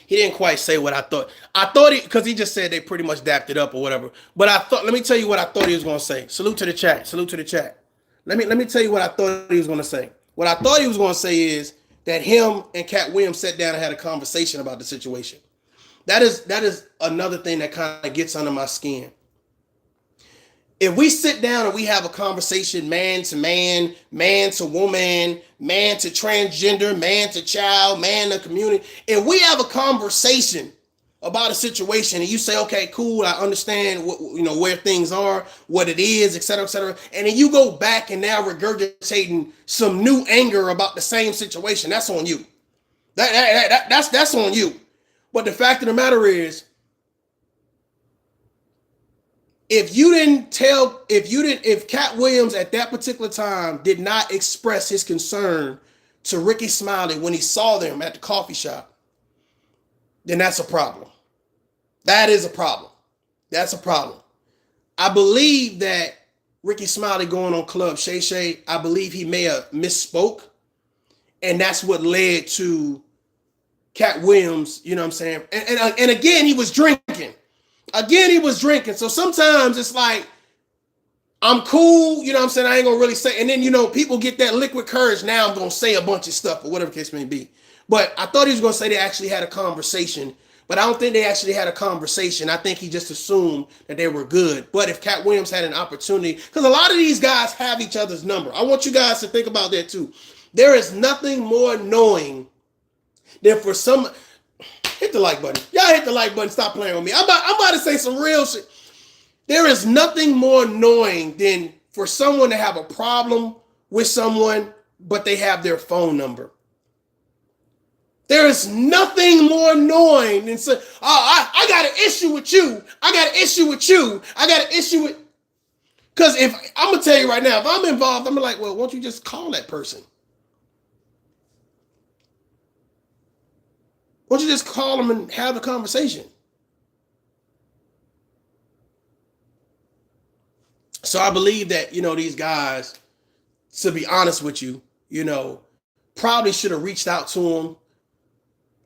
didn't quite say what I thought. I thought because he just said they pretty much dapped it up or whatever. But I thought, let me tell you what I thought he was going to say. Salute to the chat. Salute to the chat. Let me tell you what I thought he was going to say. What I thought he was going to say is that him and Katt Williams sat down and had a conversation about the situation. That is another thing that kind of gets under my skin. If we sit down and we have a conversation, man to man, man to woman, man to transgender, man to child, man to community, and we have a conversation about a situation and you say, okay, cool, I understand what, you know, where things are, what it is, et cetera, and then you go back and now regurgitating some new anger about the same situation, that's on you. That's on you. But the fact of the matter is, if Katt Williams at that particular time did not express his concern to Ricky Smiley when he saw them at the coffee shop, then that's a problem. That is a problem. That's a problem. I believe that Ricky Smiley going on Club Shay Shay, I believe he may have misspoke. And that's what led to Katt Williams, you know what I'm saying? And again, he was drinking. So sometimes it's like, I'm cool, you know what I'm saying? I ain't gonna really say, and then, you know, people get that liquid courage. Now I'm gonna say a bunch of stuff or whatever the case may be. But I thought he was gonna say they actually had a conversation But I don't think they actually had a conversation. I think he just assumed that they were good. But if Katt Williams had an opportunity, because a lot of these guys have each other's number. I want you guys to think about that too. There is nothing more annoying than for some, hit the like button. Y'all hit the like button. Stop playing with me. I'm about to say some real shit. There is nothing more annoying than for someone to have a problem with someone, but they have their phone number. There is nothing more annoying than say, oh, I got an issue with you. I got an issue with you. I got an issue with, because if I'm gonna tell you right now, if I'm involved, I'm like, well, why don't you just call that person? Why don't you just call them and have a conversation? So I believe that, these guys, to be honest with you, probably should have reached out to them.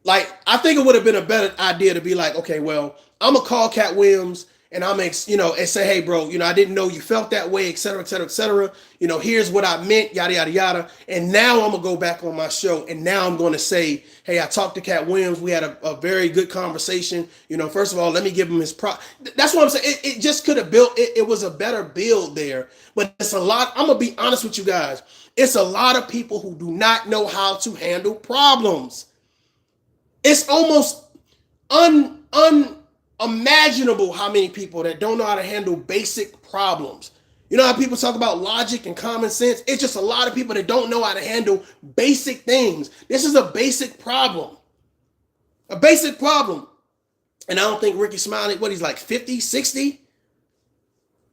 Like, I think it would have been a better idea to be like, okay, well, I'm going to call Katt Williams and I'm, and say, hey, bro, I didn't know you felt that way, et cetera, et cetera, et cetera. Here's what I meant, yada, yada, yada. And now I'm going to go back on my show. And now I'm going to say, hey, I talked to Katt Williams. We had a very good conversation. First of all, let me give him his That's what I'm saying. It just could have built, it was a better build there. But it's a lot. I'm going to be honest with you guys. It's a lot of people who do not know how to handle problems. It's almost unimaginable how many people that don't know how to handle basic problems. You know how people talk about logic and common sense? It's just a lot of people that don't know how to handle basic things. This is a basic problem. A basic problem. And I don't think Ricky Smiley, he's like 50, 60?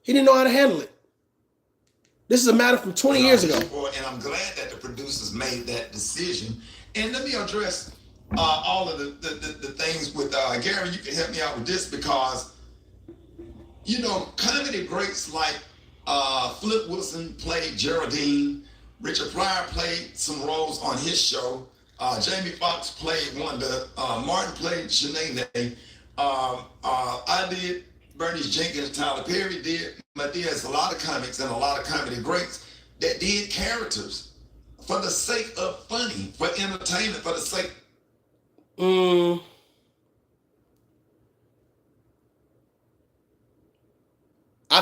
He didn't know how to handle it. This is a matter from 20 years ago. And I'm glad that the producers made that decision. And let me address all of the things with Gary. You can help me out with this because comedy greats like Flip Wilson played Geraldine, Richard Pryor played some roles on his show, Jamie Foxx played Wanda, Martin played Shanae, I did, Bernice Jenkins, Tyler Perry did, but there's a lot of comics and a lot of comedy greats that did characters for the sake of funny, for entertainment, for the sake. I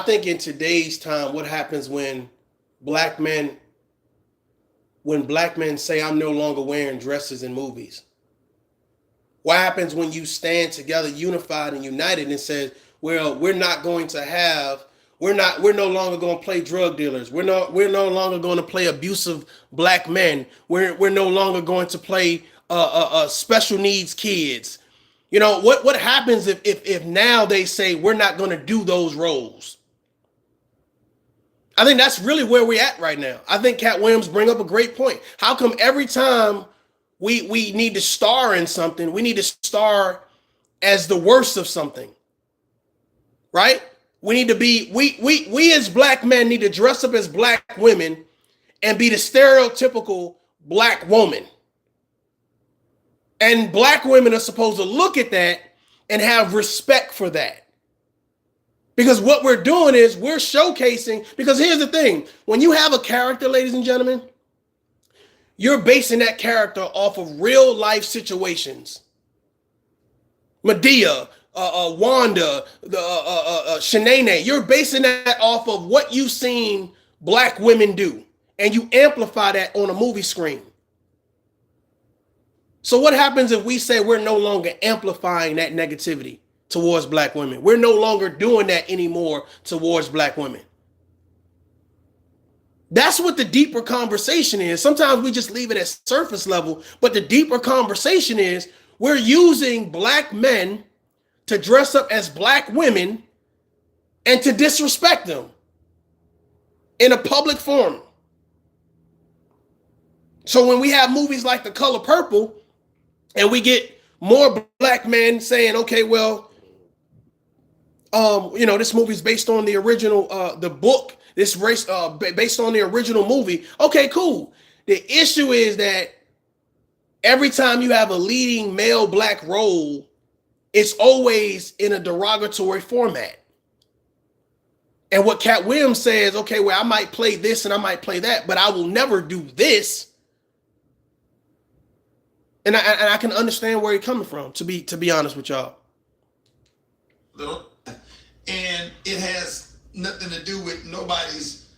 think in today's time, what happens when black men say, I'm no longer wearing dresses in movies? What happens when you stand together, unified and united, and says, well, we're no longer going to play drug dealers. We're no longer going to play abusive black men. We're no longer going to play special needs kids. What happens if now they say we're not going to do those roles? I think that's really where we're at right now. I think Katt Williams bring up a great point. How come every time we need to star in something, we need to star as the worst of something, right? We need to be, we as black men need to dress up as black women and be the stereotypical black woman. And black women are supposed to look at that and have respect for that. Because what we're doing is we're showcasing, because here's the thing, when you have a character, ladies and gentlemen, you're basing that character off of real life situations. Medea, Wanda, Shanae, you're basing that off of what you've seen black women do. And you amplify that on a movie screen. So what happens if we say we're no longer amplifying that negativity towards black women? We're no longer doing that anymore towards black women. That's what the deeper conversation is. Sometimes we just leave it at surface level, but the deeper conversation is we're using black men to dress up as black women and to disrespect them in a public forum. So when we have movies like The Color Purple, and we get more black men saying, okay, well, this movie's based on the original, the book, this race, based on the original movie. Okay, cool. The issue is that every time you have a leading male black role, it's always in a derogatory format. And what Katt Williams says, okay, well, I might play this and I might play that, but I will never do this. And I can understand where he's coming from, to be honest with y'all. Little, and it has nothing to do with nobody's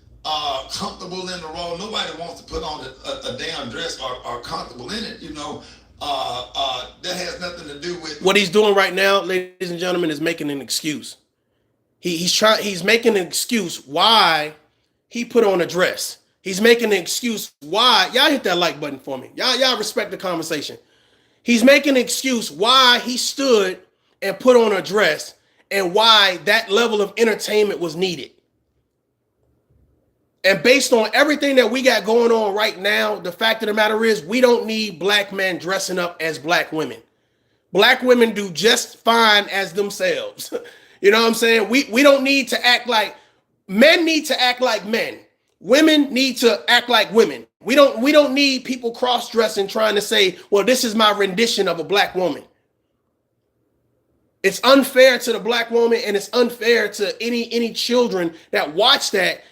comfortable in the role. Nobody wants to put on a damn dress or comfortable in it, you know. That has nothing to do with What he's doing right now, ladies and gentlemen, is making an excuse. He's making an excuse why he put on a dress. He's making an excuse why. Y'all hit that like button for me. Y'all respect the conversation. He's making an excuse why he stood and put on a dress and why that level of entertainment was needed. And based on everything that we got going on right now, the fact of the matter is we don't need black men dressing up as black women. Black women do just fine as themselves. You know what I'm saying? We don't need to act like men need to act like men. Women need to act like women. We don't need people cross-dressing trying to say, well, this is my rendition of a black woman. It's unfair to the black woman, and it's unfair to any children that watch that.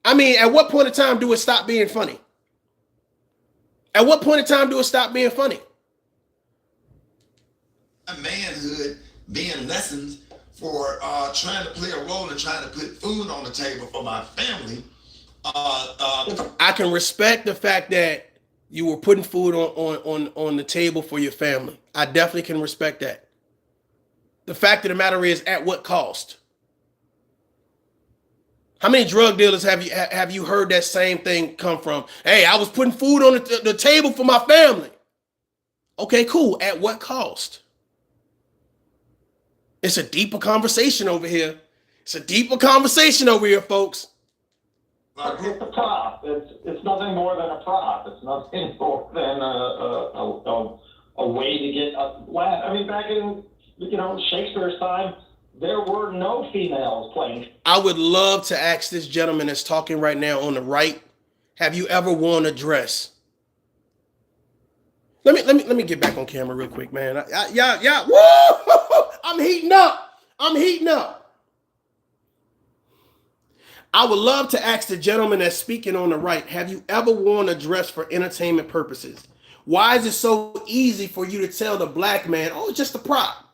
I mean, at what point in time do it stop being funny? At what point in time do it stop being funny? manhood being lessened for trying to play a role and trying to put food on the table for my family. I can respect the fact that you were putting food on the table for your family. I definitely can respect that. The fact of the matter is, at what cost? How many drug dealers have you heard that same thing come from? Hey, I was putting food on the table for my family. Okay, cool. At what cost? It's a deeper conversation over here. It's a deeper conversation over here, folks. It's a prop. It's nothing more than a prop. It's nothing more than a way to get a laugh. I mean, back in Shakespeare's time, there were no females playing. I would love to ask this gentleman that's talking right now on the right, have you ever worn a dress? Let me get back on camera real quick, man. Yeah. Woo! I'm heating up. I would love to ask the gentleman that's speaking on the right, have you ever worn a dress for entertainment purposes? Why is it so easy for you to tell the black man, oh, it's just a prop?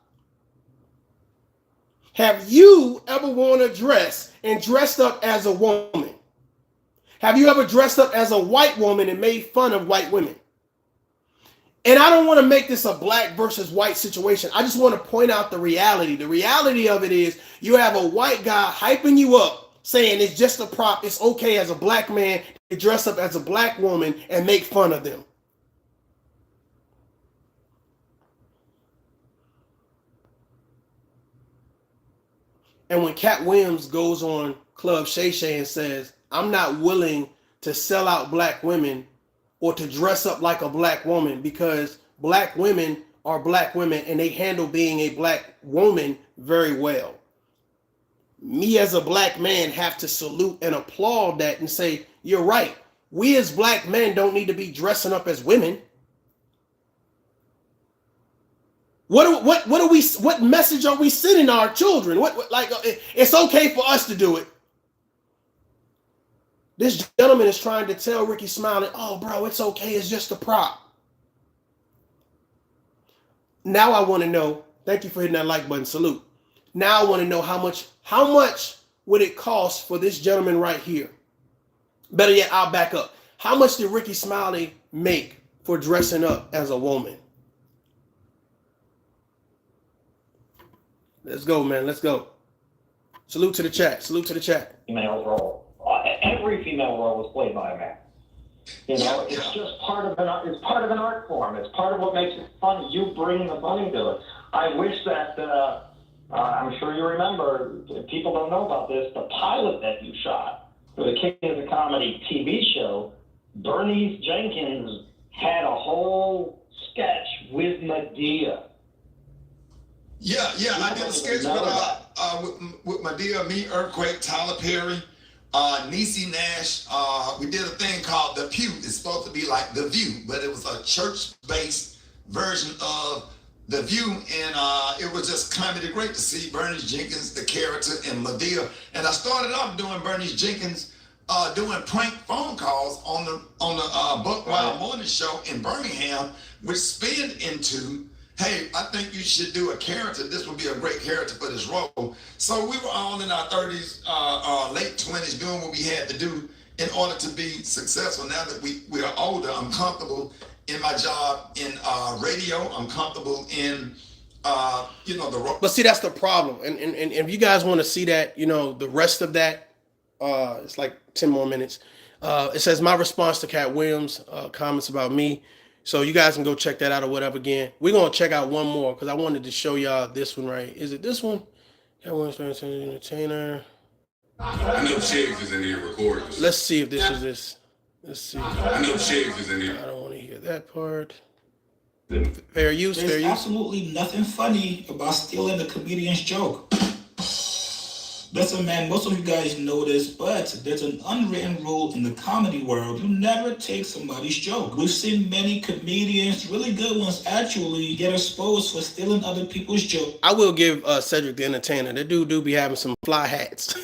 Have you ever worn a dress and dressed up as a woman? Have you ever dressed up as a white woman and made fun of white women? And I don't want to make this a black versus white situation. I just want to point out the reality. The reality of it is you have a white guy hyping you up, saying it's just a prop. It's okay as a black man to dress up as a black woman and make fun of them. And when Katt Williams goes on Club Shay Shay and says, I'm not willing to sell out black women or to dress up like a black woman because black women are black women and they handle being a black woman very well. Me as a black man have to salute and applaud that and say, you're right. We as black men don't need to be dressing up as women. What message are we sending our children? It's okay for us to do it. This gentleman is trying to tell Ricky Smiley, oh, bro, it's okay. It's just a prop. Now I want to know, thank you for hitting that like button, salute. Now I want to know how much would it cost for this gentleman right here? Better yet, I'll back up. How much did Ricky Smiley make for dressing up as a woman? Let's go, man. Let's go. Salute to the chat. Salute to the chat. Female role. Every female role was played by a man. It's just part of an art form. It's part of what makes it funny. You bring the funny to it. I wish that I'm sure you remember. People don't know about this. The pilot that you shot for the King of the Comedy TV show, Bernice Jenkins had a whole sketch with Medea. Yeah, I did a sketch with Medea, me, Earthquake, Tyler Perry, Niecy Nash. We did a thing called The Pew. It's supposed to be like The View, but it was a church-based version of The View, and it was just comedy great to see Bernice Jenkins, the character, and Medea. And I started off doing Bernice Jenkins doing prank phone calls on the Buck Wild Morning Show in Birmingham, which spin into, hey, I think you should do a character. This would be a great character for this role. So we were all in our 30s, late 20s, doing what we had to do in order to be successful. Now that we are older, I'm comfortable in my job in radio. I'm comfortable in the role. But see, that's the problem. And if you guys want to see that, the rest of that, it's like 10 more minutes. It says my response to Katt Williams, comments about me. So you guys can go check that out or whatever again. We're going to check out one more because I wanted to show y'all this one, right? Is it this one? Katt Williams, entertainer. I know Shiggs is in here recording. Let's see if this is this. Let's see. I know Shiggs is in here. I don't want to hear that part. Fair use, fair There's use. absolutely nothing funny about stealing the comedian's joke. Listen, man, most of you guys know this, but there's an unwritten rule in the comedy world. You never take somebody's joke. We've seen many comedians, really good ones actually, get exposed for stealing other people's jokes. I will give Cedric the Entertainer. That dude do be having some fly hats.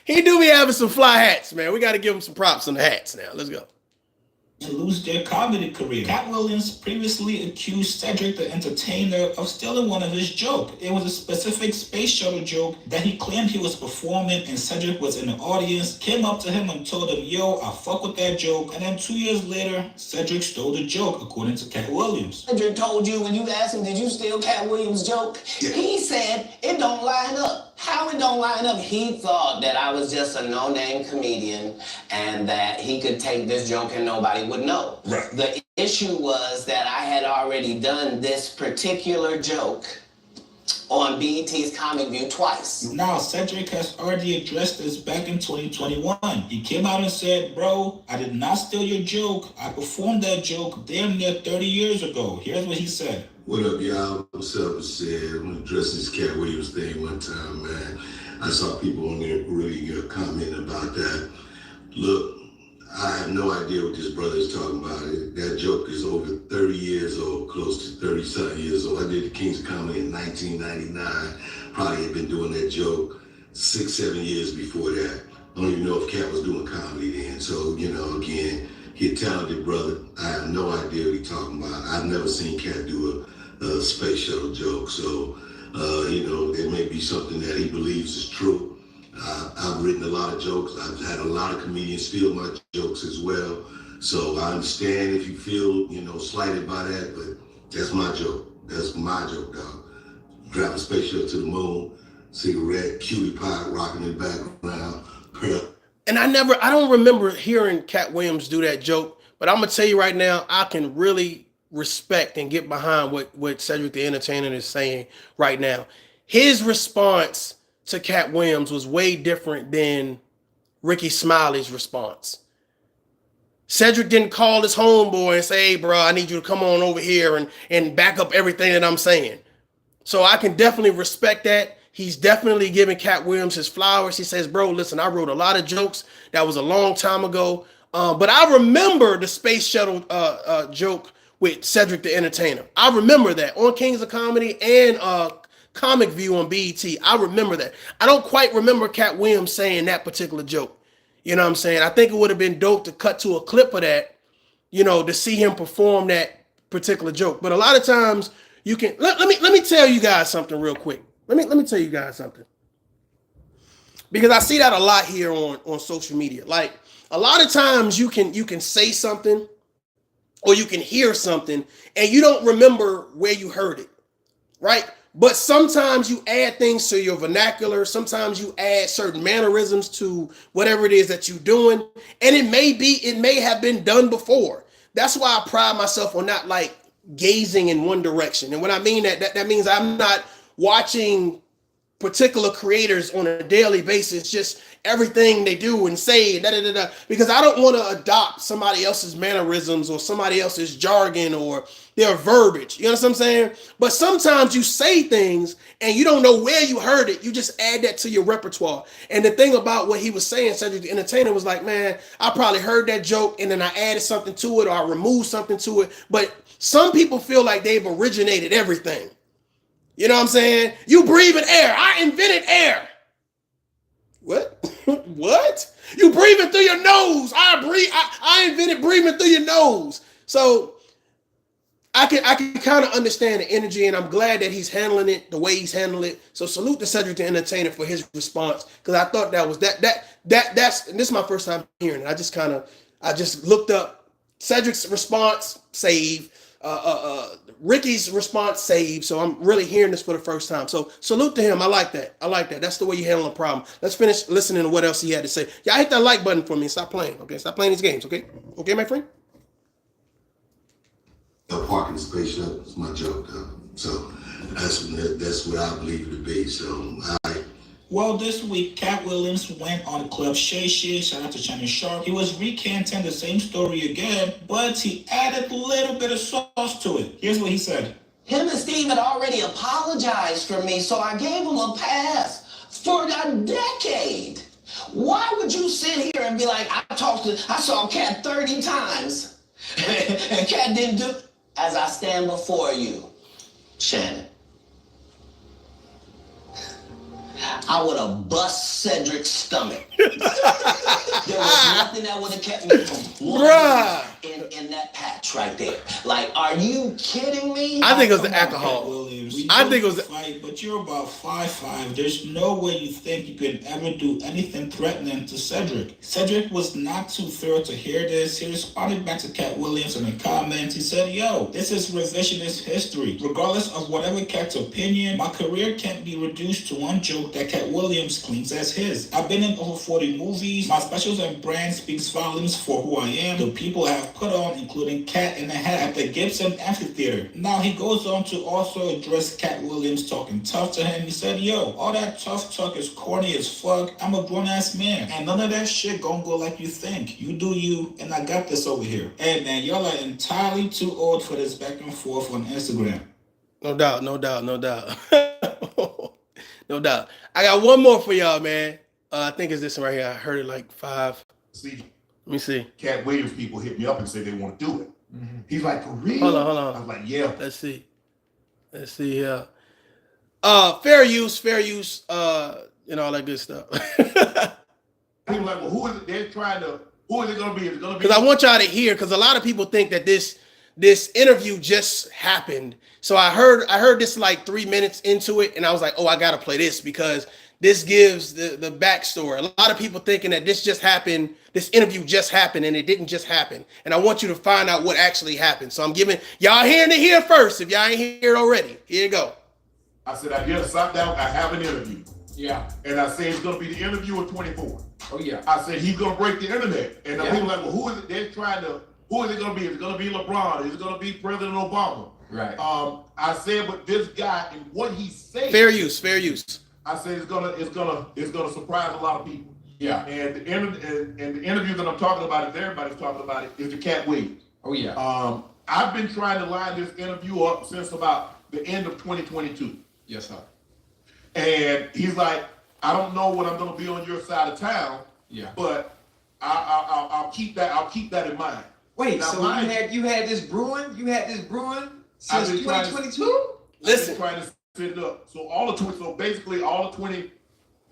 He do be having some fly hats, man. We got to give him some props on the hats now. Let's go. And lose their comedy career. Katt Williams previously accused Cedric the Entertainer of stealing one of his jokes. It was a specific space shuttle joke that he claimed he was performing, and Cedric was in the audience, came up to him and told him, yo, I fuck with that joke. And then 2 years later, Cedric stole the joke, according to Katt Williams. Cedric told you when you asked him, did you steal Katt Williams' joke? Yeah. He said it don't line up. How it don't line up? He thought that I was just a no-name comedian and that he could take this joke and nobody would know. Right. The issue was that I had already done this particular joke on BET's Comic View twice. Now, Cedric has already addressed this back in 2021. He came out and said, bro, I did not steal your joke. I performed that joke damn near 30 years ago. Here's what he said. What up, y'all? What's up? I'm going to address this Katt Williams thing one time, man. I saw people on there really commenting about that. Look, I have no idea what this brother is talking about. That joke is over 30 years old, close to 30-something years old. I did the Kings of Comedy in 1999. Probably had been doing that joke 6-7 years before that. I don't even know if Katt was doing comedy then. So, again, he's a talented brother. I have no idea what he's talking about. I've never seen Katt do a space shuttle joke. So, it may be something that he believes is true. I've written a lot of jokes. I've had a lot of comedians steal my jokes as well. So I understand if you feel, slighted by that, but that's my joke. That's my joke, dog. Drive a space shuttle to the moon, cigarette, cutie pie rocking in the background. And I don't remember hearing Katt Williams do that joke, but I'm going to tell you right now, I can really respect and get behind what Cedric the Entertainer is saying right now. His response to Katt Williams was way different than Ricky Smiley's response. Cedric didn't call his homeboy and say, hey, bro, I need you to come on over here and back up everything that I'm saying. So I can definitely respect that. He's definitely giving Katt Williams his flowers. He says, bro, listen, I wrote a lot of jokes. That was a long time ago. But I remember the space shuttle joke with Cedric the Entertainer. I remember that on Kings of Comedy and Comic View on BET. I remember that. I don't quite remember Katt Williams saying that particular joke. You know what I'm saying? I think it would have been dope to cut to a clip of that, to see him perform that particular joke. But a lot of times you can let me tell you guys something real quick. Let me tell you guys something. Because I see that a lot here on social media. Like a lot of times you can say something or you can hear something and you don't remember where you heard it. Right? But sometimes you add things to your vernacular. Sometimes you add certain mannerisms to whatever it is that you're doing. And it may have been done before. That's why I pride myself on not like gazing in one direction. And when I mean that means I'm not watching particular creators on a daily basis, just everything they do and say, because I don't want to adopt somebody else's mannerisms or somebody else's jargon or their verbiage. You know what I'm saying? But sometimes you say things and you don't know where you heard it. You just add that to your repertoire. And the thing about what he was saying, Cedric the Entertainer, was like, man, I probably heard that joke and then I added something to it or I removed something to it. But some people feel like they've originated everything. You know what I'm saying? You breathe in air. I invented air. What? What? You breathing through your nose? I invented breathing through your nose. So I can kind of understand the energy, and I'm glad that he's handling it the way he's handling it. So salute to Cedric the Entertainer for his response, because I thought that was that's and this is my first time hearing it. I just looked up Cedric's response, save, Ricky's response, save. So I'm really hearing this for the first time. So salute to him. I like that. That's the way you handle a problem. Let's finish listening to what else he had to say. Y'all hit that like button for me and stop playing. Okay, stop playing these games. Okay, my friend. Parking the space shuttle is my joke, though. So that's what I believe it to be. So Well, this week, Katt Williams went on Club Shay Shay. Shout out to Shannon Sharpe. He was recanting the same story again, but he added a little bit of sauce to it. Here's what he said. Him and Steve had already apologized for me, so I gave him a pass for a decade. Why would you sit here and be like, I saw Katt 30 times, and Katt didn't do as I stand before you, Shannon. I would have bust Cedric's stomach. There was nothing that would have kept me from in that patch right there. Like, are you kidding me? I think it was the alcohol. I think it was the fight, but you're about 5'5". There's no way you think you could ever do anything threatening to Cedric. Cedric was not too thrilled to hear this. He responded back to Katt Williams in the comments. He said, yo, this is revisionist history. Regardless of whatever Katt's opinion, my career can't be reduced to one joke that Katt Williams claims as his. I've been in over 40 movies. My specials and brand speaks volumes for who I am, the people I have put on, including Cat in the Hat at the Gibson Amphitheater. Now he goes on to also address Katt Williams talking tough to him. He said, yo, all that tough talk is corny as fuck. I'm a grown-ass man, and none of that shit gonna go like you think. You do you, and I got this over here. Hey man, y'all are entirely too old for this back and forth on Instagram. No doubt. No doubt. I got one more for y'all, man. I think it's this one right here. I heard it like 5. See, Let me see. Katt Williams people hit me up and say they want to do it. Mm-hmm. He's like, for real? Hold on. I was like, yeah. Let's see here. Fair use, and all that good stuff. He was like, well, who is it? They're trying to. Who is it going to be? Is it going to be? Because I want y'all to hear. Because a lot of people think that this interview just happened. So I heard this like 3 minutes into it, and I was like, oh, I gotta play this because this gives the backstory. A lot of people thinking that this just happened, this interview just happened, and it didn't just happen. And I want you to find out what actually happened. So I'm giving y'all hearing it here first. If y'all ain't hear it already, here you go. I said, I just sat down. I have an interview. Yeah. And I said it's gonna be the interview of 24. Oh yeah. I said he's gonna break the internet, and Yeah. people were like, well, who is it? They're trying to. Who is it gonna be? Is it gonna be LeBron? Is it gonna be President Obama? Right. I said, but this guy and what he said. Fair use. I said it's gonna surprise a lot of people. Yeah. And the interview that I'm talking about, if everybody's talking about it, is the Katt Williams. Oh yeah. I've been trying to line this interview up since about the end of 2022. Yes, sir. And he's like, I don't know when I'm gonna be on your side of town. Yeah. But I'll keep that in mind. Wait, now, so you had this brewing? You had this brewing since 2022? Listen. I've been trying to set it up. So basically all of 20,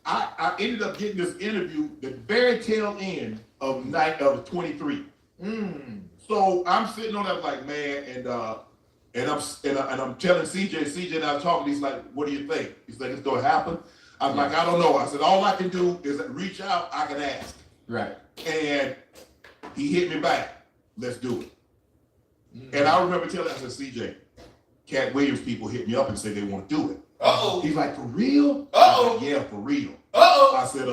I ended up getting this interview the very tail end of 23. So I'm sitting on that like, man, and I'm telling CJ and I was talking, he's like, what do you think? He's like, it's gonna happen. I'm like, I don't know. I said, all I can do is reach out, I can ask. Right. And he hit me back. Let's do it. And I remember telling him, I said, CJ, Katt Williams people hit me up and said they want to do it. Uh-oh. He's like, for real? Uh-oh. Said, yeah, for real. Uh-oh. I said,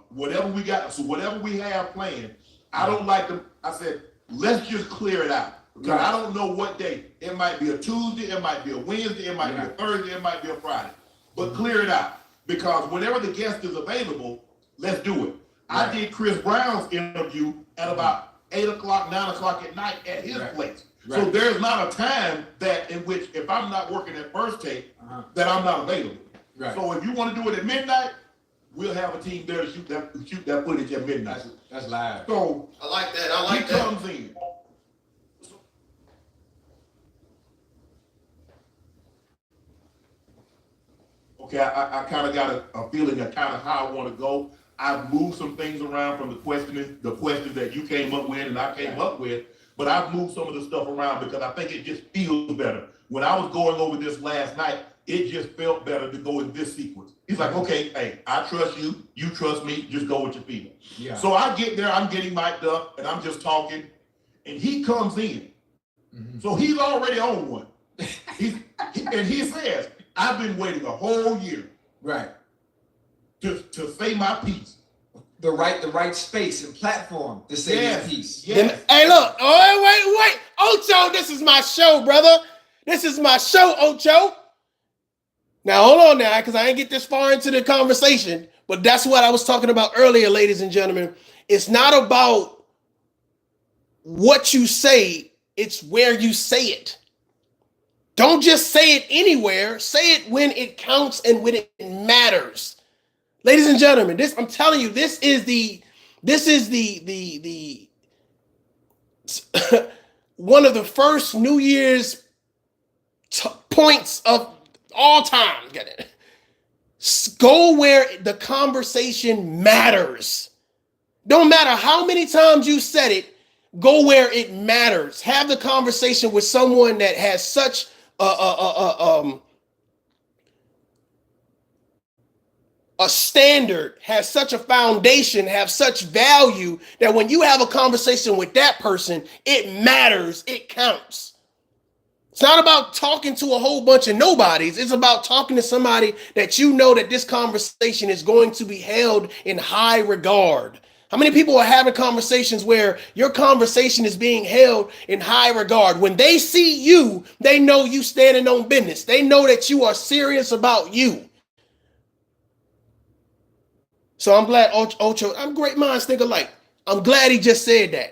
whatever we got, so whatever we have planned, I don't like them. I said, let's just clear it out. Because Right. I don't know what day. It might be a Tuesday, it might be a Wednesday, it might be a Thursday, it might be a Friday. But clear it out. Because whenever the guest is available, let's do it. Right. I did Chris Brown's interview at about 8 o'clock, 9 o'clock at night at his place. Right. So there's not a time that in which if I'm not working at First Take, that I'm not available. Right. So if you want to do it at midnight, we'll have a team there to shoot that footage at midnight. That's live. So I like that. he comes in. Okay, I kind of got a feeling of kind of how I want to go. I've moved some things around from the questions that you came up with and I came up with, but I've moved some of the stuff around because I think it just feels better. When I was going over this last night, it just felt better to go in this sequence. He's like, okay, hey, I trust you, you trust me, just go with your feeling. Yeah. So I get there, I'm getting mic'd up, and I'm just talking, and he comes in. So he's already on one. And he says, I've been waiting a whole year. Right. To say my piece. The right space and platform to say your piece. Yes. Hey, look. Oh, wait. Ocho, this is my show, brother. This is my show, Ocho. Now, hold on now, because I didn't get this far into the conversation, but that's what I was talking about earlier, ladies and gentlemen. It's not about what you say, it's where you say it. Don't just say it anywhere. Say it when it counts and when it matters. Ladies and gentlemen, I'm telling you, this is the one of the first New Year's points of all time. Get it? Go where the conversation matters. Don't matter how many times you said it, go where it matters. Have the conversation with someone that has such a standard, has such a foundation, have such value that when you have a conversation with that person, it matters, it counts. It's not about talking to a whole bunch of nobodies. It's about talking to somebody that you know that this conversation is going to be held in high regard. How many people are having conversations where your conversation is being held in high regard? When they see you, they know you standing on business. They know that you are serious about you. So I'm glad Ocho, I'm great minds think alike. I'm glad he just said that.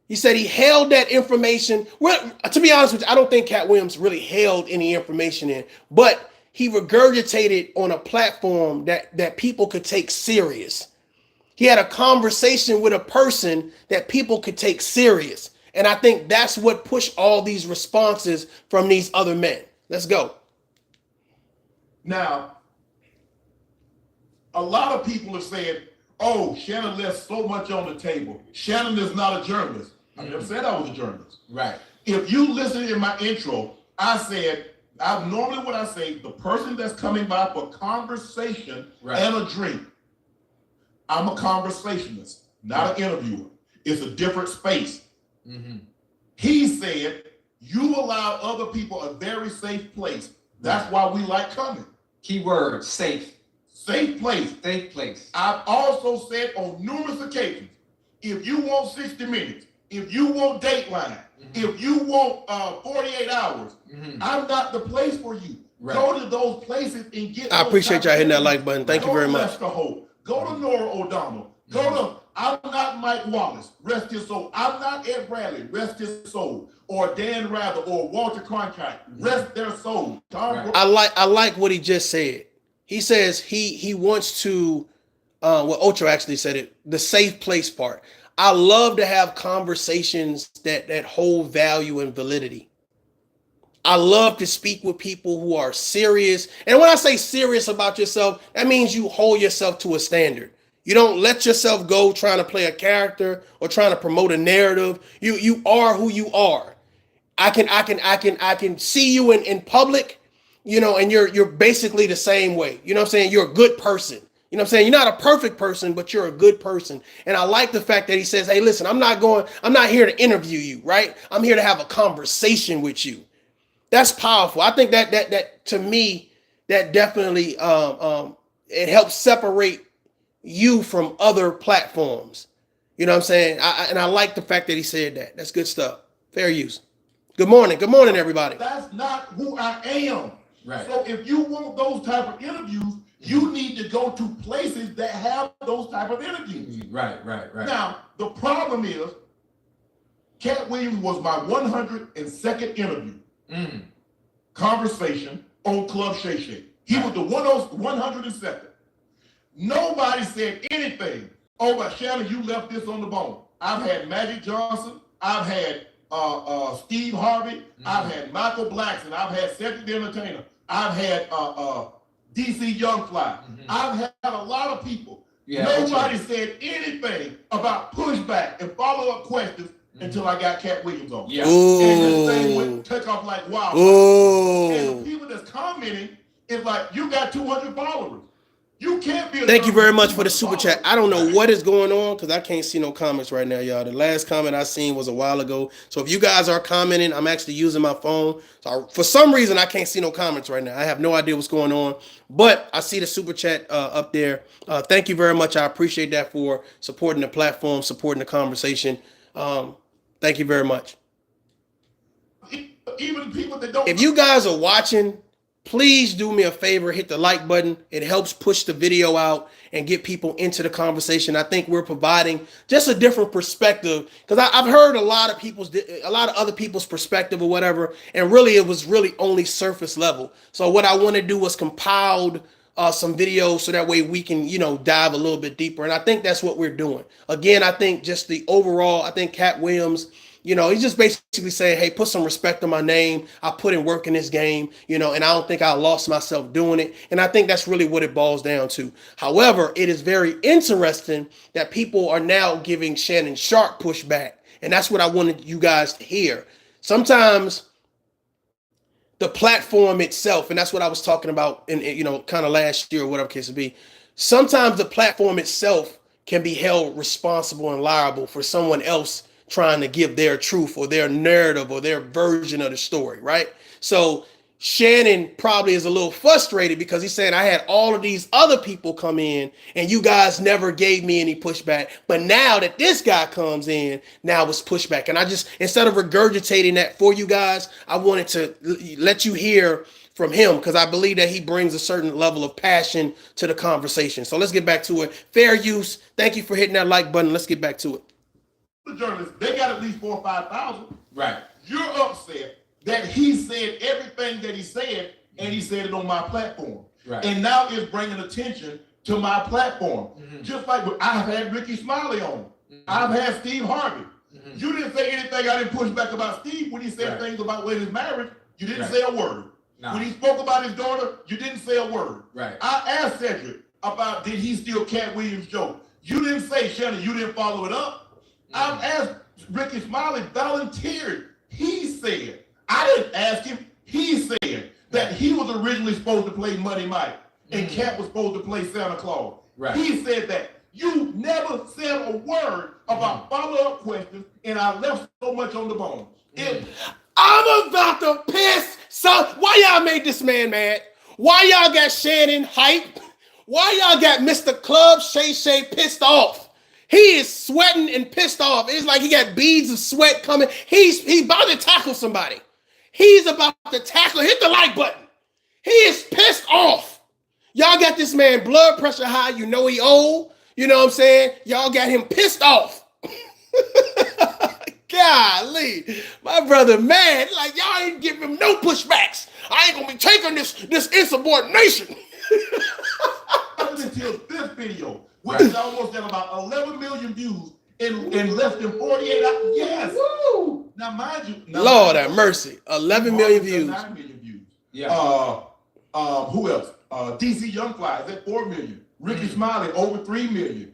He said he held that information. Well, to be honest with you, I don't think Katt Williams really held any information in, but he regurgitated on a platform that people could take serious. He had a conversation with a person that people could take serious. And I think that's what pushed all these responses from these other men. Let's go. Now, a lot of people are saying, oh, Shannon left so much on the table. Shannon is not a journalist. I never said I was a journalist. Right. If you listen in my intro, I said, normally what I say, the person that's coming by for conversation and a drink. I'm a conversationalist, not an interviewer. It's a different space. He said, you allow other people a very safe place. That's why we like coming. Keyword, safe. Safe place. Safe place. I've also said on numerous occasions, if you want 60 minutes, if you want Dateline, if you want 48 hours, I'm not the place for you. Right. Go to those places and get. I appreciate y'all hitting that like button. Thank you very much. Go to Nora O'Donnell. Go to, I'm not Mike Wallace, rest his soul. I'm not Ed Bradley, rest his soul. Or Dan Rather or Walter Cronkite, rest their soul. I like what he just said. He says he wants to, well, Ocho actually said it, the safe place part. I love to have conversations that hold value and validity. I love to speak with people who are serious. And when I say serious about yourself, that means you hold yourself to a standard. You don't let yourself go trying to play a character or trying to promote a narrative. You are who you are. I can see you in public, you know, and you're basically the same way. You know what I'm saying? You're a good person. You know what I'm saying? You're not a perfect person, but you're a good person. And I like the fact that he says, hey, listen, I'm not here to interview you, right? I'm here to have a conversation with you. That's powerful. I think that to me, that definitely it helps separate you from other platforms. You know what I'm saying? I like the fact that he said that. That's good stuff. Fair use. Good morning. Good morning, everybody. That's not who I am. Right. So if you want those type of interviews, you need to go to places that have those type of interviews. Right. Now, the problem is, Katt Williams was my 102nd interview. Conversation on Club Shay Shay. He was the 102nd. Nobody said anything. Oh, but Shannon, you left this on the bone. I've had Magic Johnson. I've had Steve Harvey. I've had Michael Blackson. I've had Cedric the Entertainer. I've had DC Young Fly. I've had a lot of people. Nobody said anything about pushback and follow-up questions until I got Katt Williams on. Yeah. And this thing would take off like wild. And the people that's commenting is like, you got 200 followers. You can't be. Thank you very much for the super chat. I don't know what is going on because I can't see no comments right now, y'all. The last comment I seen was a while ago. So if you guys are commenting, I'm actually using my phone. So for some reason, I can't see no comments right now. I have no idea what's going on, but I see the super chat up there. Thank you very much. I appreciate that for supporting the platform, supporting the conversation. Thank you very much. Even people that don't. If you guys are watching, please do me a favor, hit the like button. It helps push the video out and get people into the conversation. I think we're providing just a different perspective because I've heard a lot of other people's perspective or whatever, and really it was really only surface level. So what I want to do was compile some videos so that way we can, dive a little bit deeper. And I think that's what we're doing. Again, I think just the overall, I think Katt Williams, he's just basically saying, hey, put some respect on my name. I put in work in this game, and I don't think I lost myself doing it. And I think that's really what it boils down to. However, it is very interesting that people are now giving Shannon Sharpe pushback. And that's what I wanted you guys to hear. Sometimes the platform itself, and that's what I was talking about in, kind of last year or whatever case it be. Sometimes the platform itself can be held responsible and liable for someone else trying to give their truth or their narrative or their version of the story, right? So Shannon probably is a little frustrated because he's saying, I had all of these other people come in and you guys never gave me any pushback. But now that this guy comes in, now it's pushback. And I just, instead of regurgitating that for you guys, I wanted to let you hear from him because I believe that he brings a certain level of passion to the conversation. So let's get back to it. Fair use. Thank you for hitting that like button. Let's get back to it. The journalists, they got at least 4,000 or 5,000. Right. You're upset that he said everything that he said, and he said it on my platform. Right. And now it's bringing attention to my platform. Just like I've had Ricky Smiley on. I've had Steve Harvey. You didn't say anything. I didn't push back about Steve when he said things about his marriage. You didn't say a word. No. When he spoke about his daughter, you didn't say a word. Right. I asked Cedric about did he steal Katt Williams' joke. You didn't say, Shannon, you didn't follow it up. I've asked Ricky Smiley, volunteered. He said, I didn't ask him. He said that he was originally supposed to play Money Mike and Katt was supposed to play Santa Claus. Right. He said that. You never said a word about follow-up questions, and I left so much on the bone. I'm about to piss. So why y'all made this man mad? Why y'all got Shannon hype? Why y'all got Mr. Club Shay Shay pissed off? He is sweating and pissed off. It's like he got beads of sweat coming. He's about to tackle somebody. He's about to tackle. Hit the like button. He is pissed off. Y'all got this man blood pressure high. You know he old. You know what I'm saying? Y'all got him pissed off. Golly, my brother mad. Like y'all ain't giving him no pushbacks. I ain't gonna be taking this insubordination. Until this video, which is almost at about 11 million views in less than 48 hours. Yes. Woo. Now, mind you. Lord have mercy. 11 million views. 9 million views. Yeah. Who else? DC Young Fly is at 4 million. Ricky Smiley over 3 million.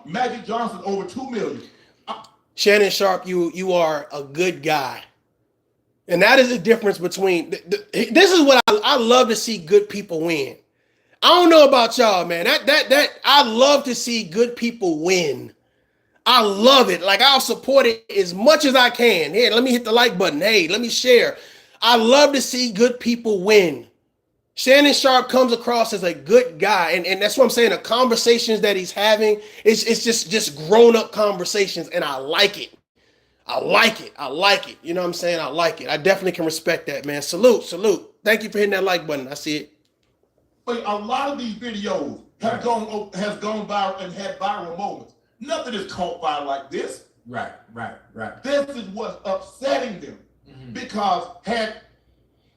Magic Johnson over 2 million. Shannon Sharpe, you are a good guy. And that is the difference between, this is what I love to see good people win. I don't know about y'all, man. That I love to see good people win. I love it. Like I'll support it as much as I can. Here, let me hit the like button. Hey, let me share. I love to see good people win. Shannon Sharpe comes across as a good guy. And that's what I'm saying. The conversations that he's having, it's just grown-up conversations. And I like it. I like it. I like it. You know what I'm saying? I like it. I definitely can respect that, man. Salute. Thank you for hitting that like button. I see it. But a lot of these videos has gone viral and had viral moments. Nothing is caught viral like this. Right. This is what's upsetting them. Because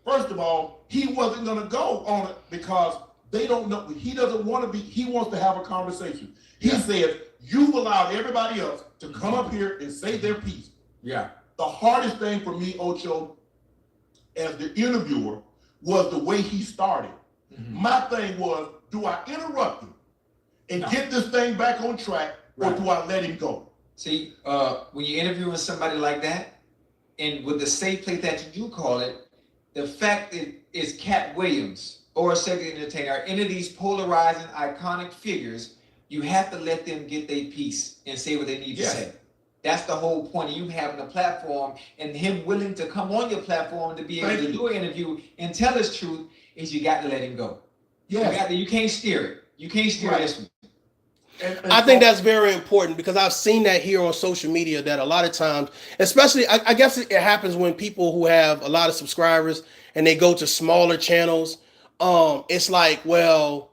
first of all, he wasn't going to go on it because they don't know. He doesn't want to be. He wants to have a conversation. He says, you've allowed everybody else to come up here and say their piece. Yeah. The hardest thing for me, Ocho, as the interviewer, was the way he started. My thing was, do I interrupt him and get this thing back on track, or do I let him go? See, when you're interviewing somebody like that, and with the safe place that you do call it, the fact is Katt Williams or a second entertainer are any of these polarizing, iconic figures, you have to let them get their piece and say what they need to say. That's the whole point of you having a platform and him willing to come on your platform to be able to do an interview and tell his truth is you got to let him go. Yeah. You can't steer it. You can't steer this one. I think that's very important because I've seen that here on social media that a lot of times, especially, I guess it happens when people who have a lot of subscribers and they go to smaller channels. It's like, well,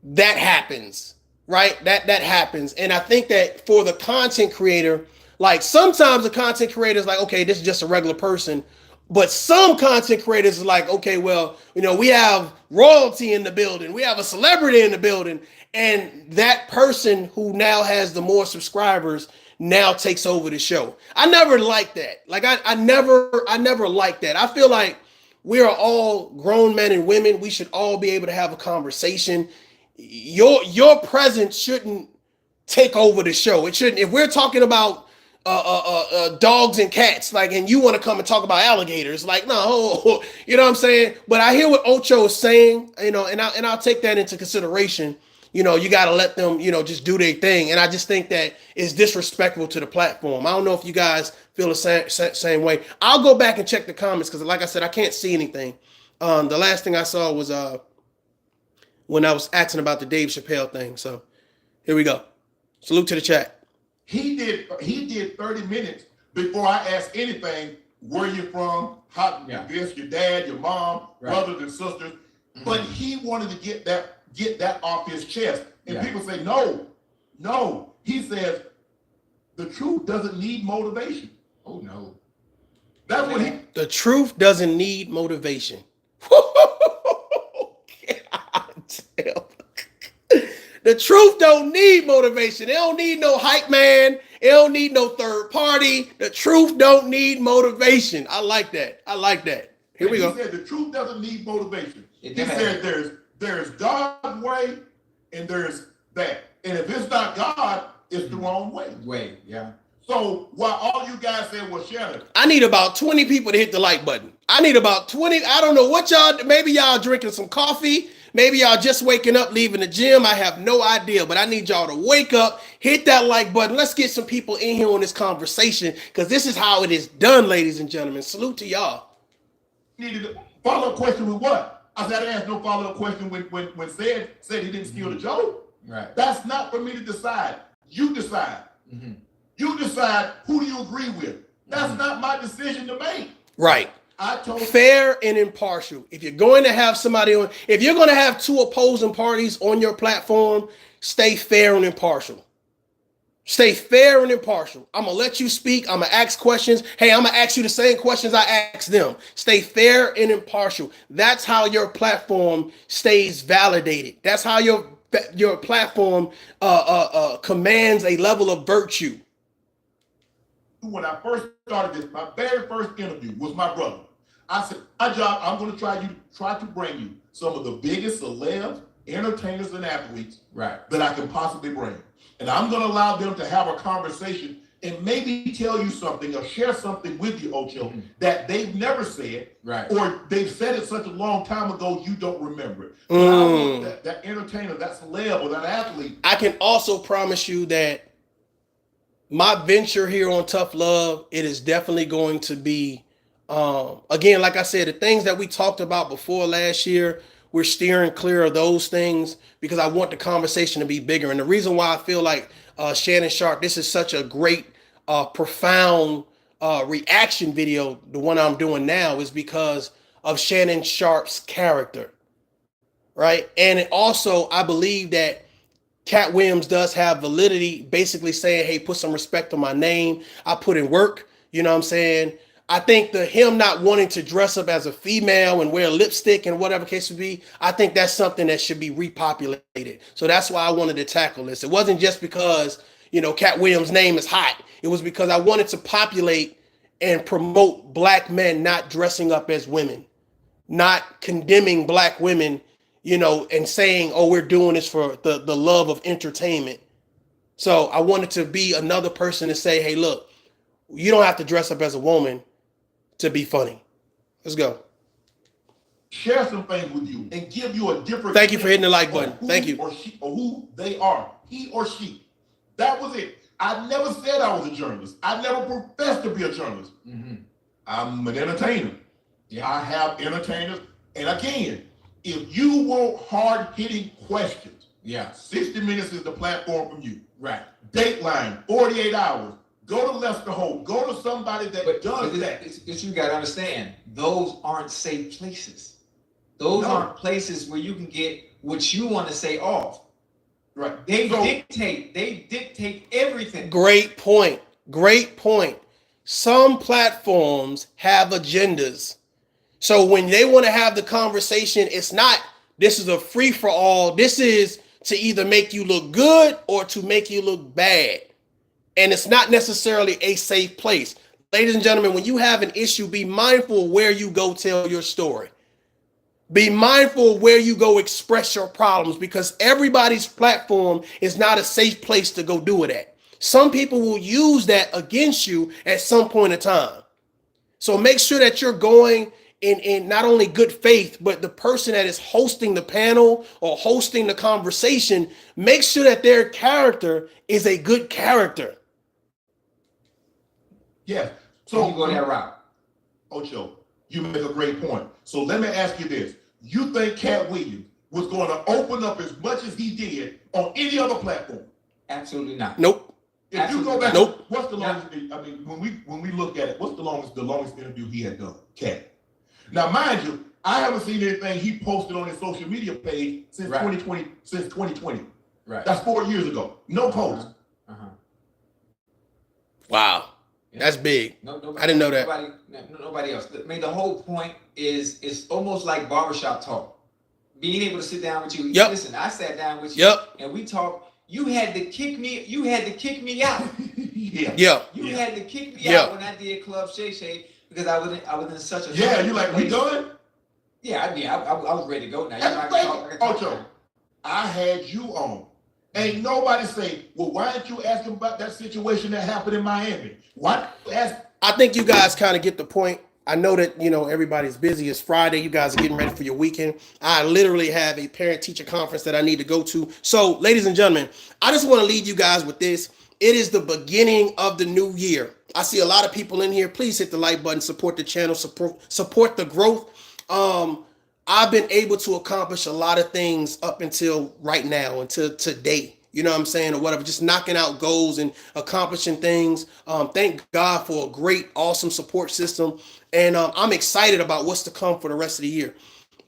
that happens, right? That happens. And I think that for the content creator, like sometimes the content creator is like, okay, this is just a regular person. But some content creators are like, okay, well, we have royalty in the building. We have a celebrity in the building. And that person who now has the more subscribers now takes over the show. I never liked that. Like I never liked that. I feel like we are all grown men and women. We should all be able to have a conversation. Your presence shouldn't take over the show. It shouldn't. If we're talking about dogs and cats, like, and you want to come and talk about alligators, like, no, you know what I'm saying? But I hear what Ocho is saying, and I'll take that into consideration. You got to let them, just do their thing. And I just think that it's disrespectful to the platform. I don't know if you guys feel the same way. I'll go back and check the comments because, like I said, I can't see anything. The last thing I saw was when I was asking about the Dave Chappelle thing. So here we go. Salute to the chat. He did 30 minutes before I asked anything. Where you from? How this? Your dad, your mom, brothers and sisters. Mm-hmm. But he wanted to get that off his chest. And people say, no. He says, the truth doesn't need motivation. Oh, no. That's what he... The truth doesn't need motivation. The truth don't need motivation. It don't need no hype man. It don't need no third party. The truth don't need motivation. I like that. Here we go. He said the truth doesn't need motivation. He said there's God's way and there's that. And if it's not God, it's the wrong way. So while all you guys said was Shannon. I need about 20 people to hit the like button. I need about 20. I don't know what maybe y'all drinking some coffee. Maybe y'all just waking up, leaving the gym. I have no idea, but I need y'all to wake up, hit that like button. Let's get some people in here on this conversation because this is how it is done, ladies and gentlemen. Salute to y'all. Needed a follow-up question with what? I said I didn't ask no follow-up question when said he didn't steal the joke. Right. That's not for me to decide. You decide. Mm-hmm. You decide who do you agree with. That's not my decision to make. Right. Fair and impartial. If you're going to have if you're going to have two opposing parties on your platform, stay fair and impartial. Stay fair and impartial. I'm going to let you speak. I'm going to ask questions. Hey, I'm going to ask you the same questions I asked them. Stay fair and impartial. That's how your platform stays validated. That's how your platform commands a level of virtue. When I first started this, my very first interview was my brother. I said, my job, I'm going to try to bring you some of the biggest celebs, entertainers, and athletes that I can possibly bring. And I'm going to allow them to have a conversation and maybe tell you something or share something with you, Ocho, that they've never said, or they've said it such a long time ago you don't remember it. But I want that entertainer, that celeb, or that athlete. I can also promise you that my venture here on ToughLove, it is definitely going to be, again, like I said, the things that we talked about before last year, we're steering clear of those things because I want the conversation to be bigger. And the reason why I feel like Shannon Sharpe, this is such a great, profound reaction video, the one I'm doing now, is because of Shannon Sharpe's character, right? And it also, I believe that Katt Williams does have validity, basically saying, hey, put some respect on my name. I put in work, you know what I'm saying? I think him not wanting to dress up as a female and wear lipstick and whatever case would be, I think that's something that should be repopulated. So that's why I wanted to tackle this. It wasn't just because, Katt Williams' name is hot. It was because I wanted to populate and promote black men not dressing up as women, not condemning black women, you know, and saying, oh, we're doing this for the love of entertainment. So I wanted to be another person to say, hey, look, you don't have to dress up as a woman to be funny. Let's go. Share some things with you and give you a different. Thank you for hitting the like button. Thank you. Or she, or who they are. He or she. That was it. I never said I was a journalist. I never professed to be a journalist. Mm-hmm. I'm an entertainer. Yeah, I have entertainers. And again, if you want hard-hitting questions, 60 Minutes is the platform from you. Right. Dateline, 48 hours. Go to Lester Holt. Go to somebody that does that. But you got to understand, those aren't safe places. Those aren't places where you can get what you want to say off. Right. They dictate everything. Great point. Great point. Some platforms have agendas. So when they want to have the conversation, it's not, this is a free for all. This is to either make you look good or to make you look bad. And it's not necessarily a safe place. Ladies and gentlemen, when you have an issue, be mindful of where you go tell your story. Be mindful of where you go express your problems, because everybody's platform is not a safe place to go do it at. Some people will use that against you at some point in time. So make sure that you're going in not only good faith, but the person that is hosting the panel or hosting the conversation, make sure that their character is a good character. Yeah. So you go that route. Ocho, you make a great point. So let me ask you this. You think Katt Williams was going to open up as much as he did on any other platform? Absolutely not. Nope. If you go back, nope. What's the longest? I mean, when we look at it, what's the longest interview he had done? Katt. Now, mind you, I haven't seen anything he posted on his social media page since 2020. Since 2020. Right. That's 4 years ago. No post. Wow. That's big. Nobody, I didn't know that. Nobody else. I mean, the whole point is it's almost like barbershop talk. Being able to sit down with you. Yep. Listen, I sat down with you and we talked. You had to kick me. You had to kick me out. Yeah. You had to kick me out when I did Club Shay Shay because I was in such a you like we done? Yeah, I was ready to go now. Ocho, I had you on. Ain't nobody say, well, why didn't you ask him about that situation that happened in Miami? Why didn't you ask? I think you guys kind of get the point. I know that, you know, everybody's busy. It's Friday. You guys are getting ready for your weekend. I literally have a parent-teacher conference that I need to go to. So, ladies and gentlemen, I just want to leave you guys with this. It is the beginning of the new year. I see a lot of people in here. Please hit the like button, support the channel, support the growth. I've been able to accomplish a lot of things up until right now, until today. You know what I'm saying, or whatever, just knocking out goals and accomplishing things. Thank God for a great, awesome support system. And I'm excited about what's to come for the rest of the year.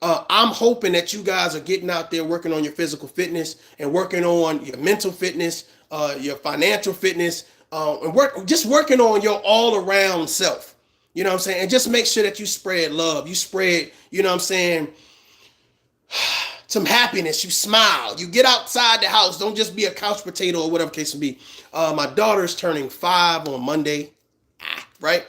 I'm hoping that you guys are getting out there working on your physical fitness and working on your mental fitness, your financial fitness, and working on your all-around self. You know what I'm saying? And just make sure that you spread love. You spread, you know what I'm saying, some happiness. You smile. You get outside the house. Don't just be a couch potato or whatever case may be. My daughter's turning 5 on Monday, right?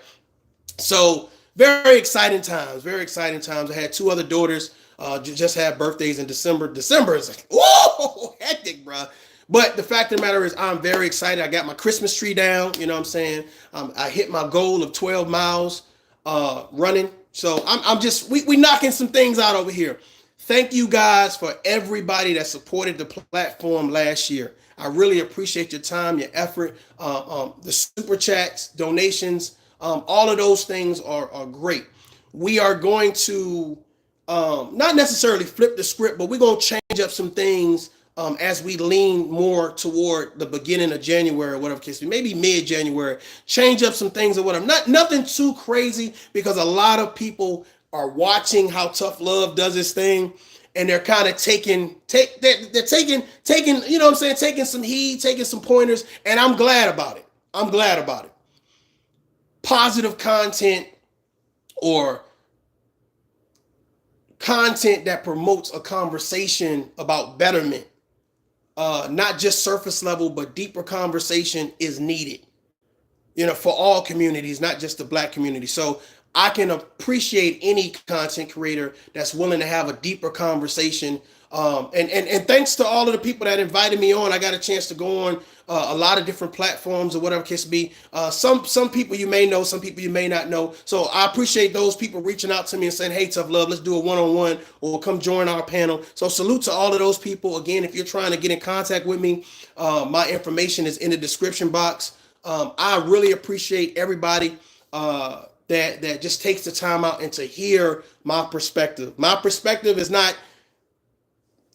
So very exciting times. Very exciting times. I had 2 other daughters just had birthdays in December. December is like, whoa, hectic, bro. But the fact of the matter is I'm very excited. I got my Christmas tree down. You know what I'm saying? I hit my goal of 12 miles running. So I'm just, we knocking some things out over here. Thank you guys for everybody that supported the platform last year. I really appreciate your time, your effort, the super chats, donations, all of those things are great. We are going to not necessarily flip the script, but we're going to change up some things as we lean more toward the beginning of January or whatever case, maybe mid-January, change up some things or whatever. Nothing too crazy, because a lot of people are watching how ToughLove does this thing, and they're kind of taking, you know what I'm saying, taking some heed, taking some pointers, and I'm glad about it. I'm glad about it. Positive content or content that promotes a conversation about betterment, not just surface level, but deeper conversation is needed, you know, for all communities, not just the Black community. So I can appreciate any content creator that's willing to have a deeper conversation And thanks to all of the people that invited me on. I got a chance to go on a lot of different platforms or whatever case be. Some people you may know, some people you may not know. So I appreciate those people reaching out to me and saying, hey, Tough Love, let's do a one-on-one or come join our panel. So salute to all of those people. Again, if you're trying to get in contact with me, my information is in the description box. I really appreciate everybody that just takes the time out and to hear my perspective. My perspective is not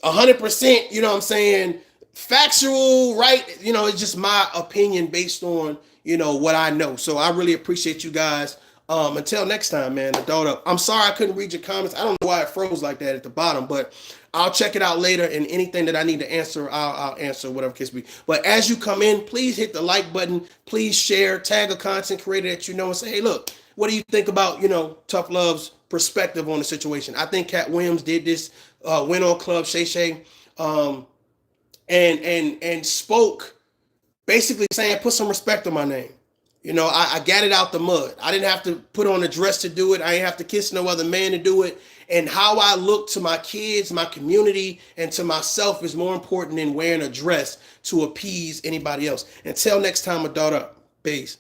100%, you know what I'm saying, factual, right? You know, it's just my opinion based on, you know, what I know. So I really appreciate you guys. Until next time, man, adult up. I'm sorry I couldn't read your comments. I don't know why it froze like that at the bottom, but I'll check it out later, and anything that I need to answer, I'll answer, whatever case be. But as you come in, please hit the like button. Please share, tag a content creator that you know and say, hey, look, what do you think about, you know, Tough Love's perspective on the situation? I think Katt Williams did this, went on Club Shay Shay, and spoke basically saying, put some respect on my name. You know, I got it out the mud. I didn't have to put on a dress to do it. I didn't have to kiss no other man to do it. And how I look to my kids, my community, and to myself is more important than wearing a dress to appease anybody else. Until next time, adult up. Peace.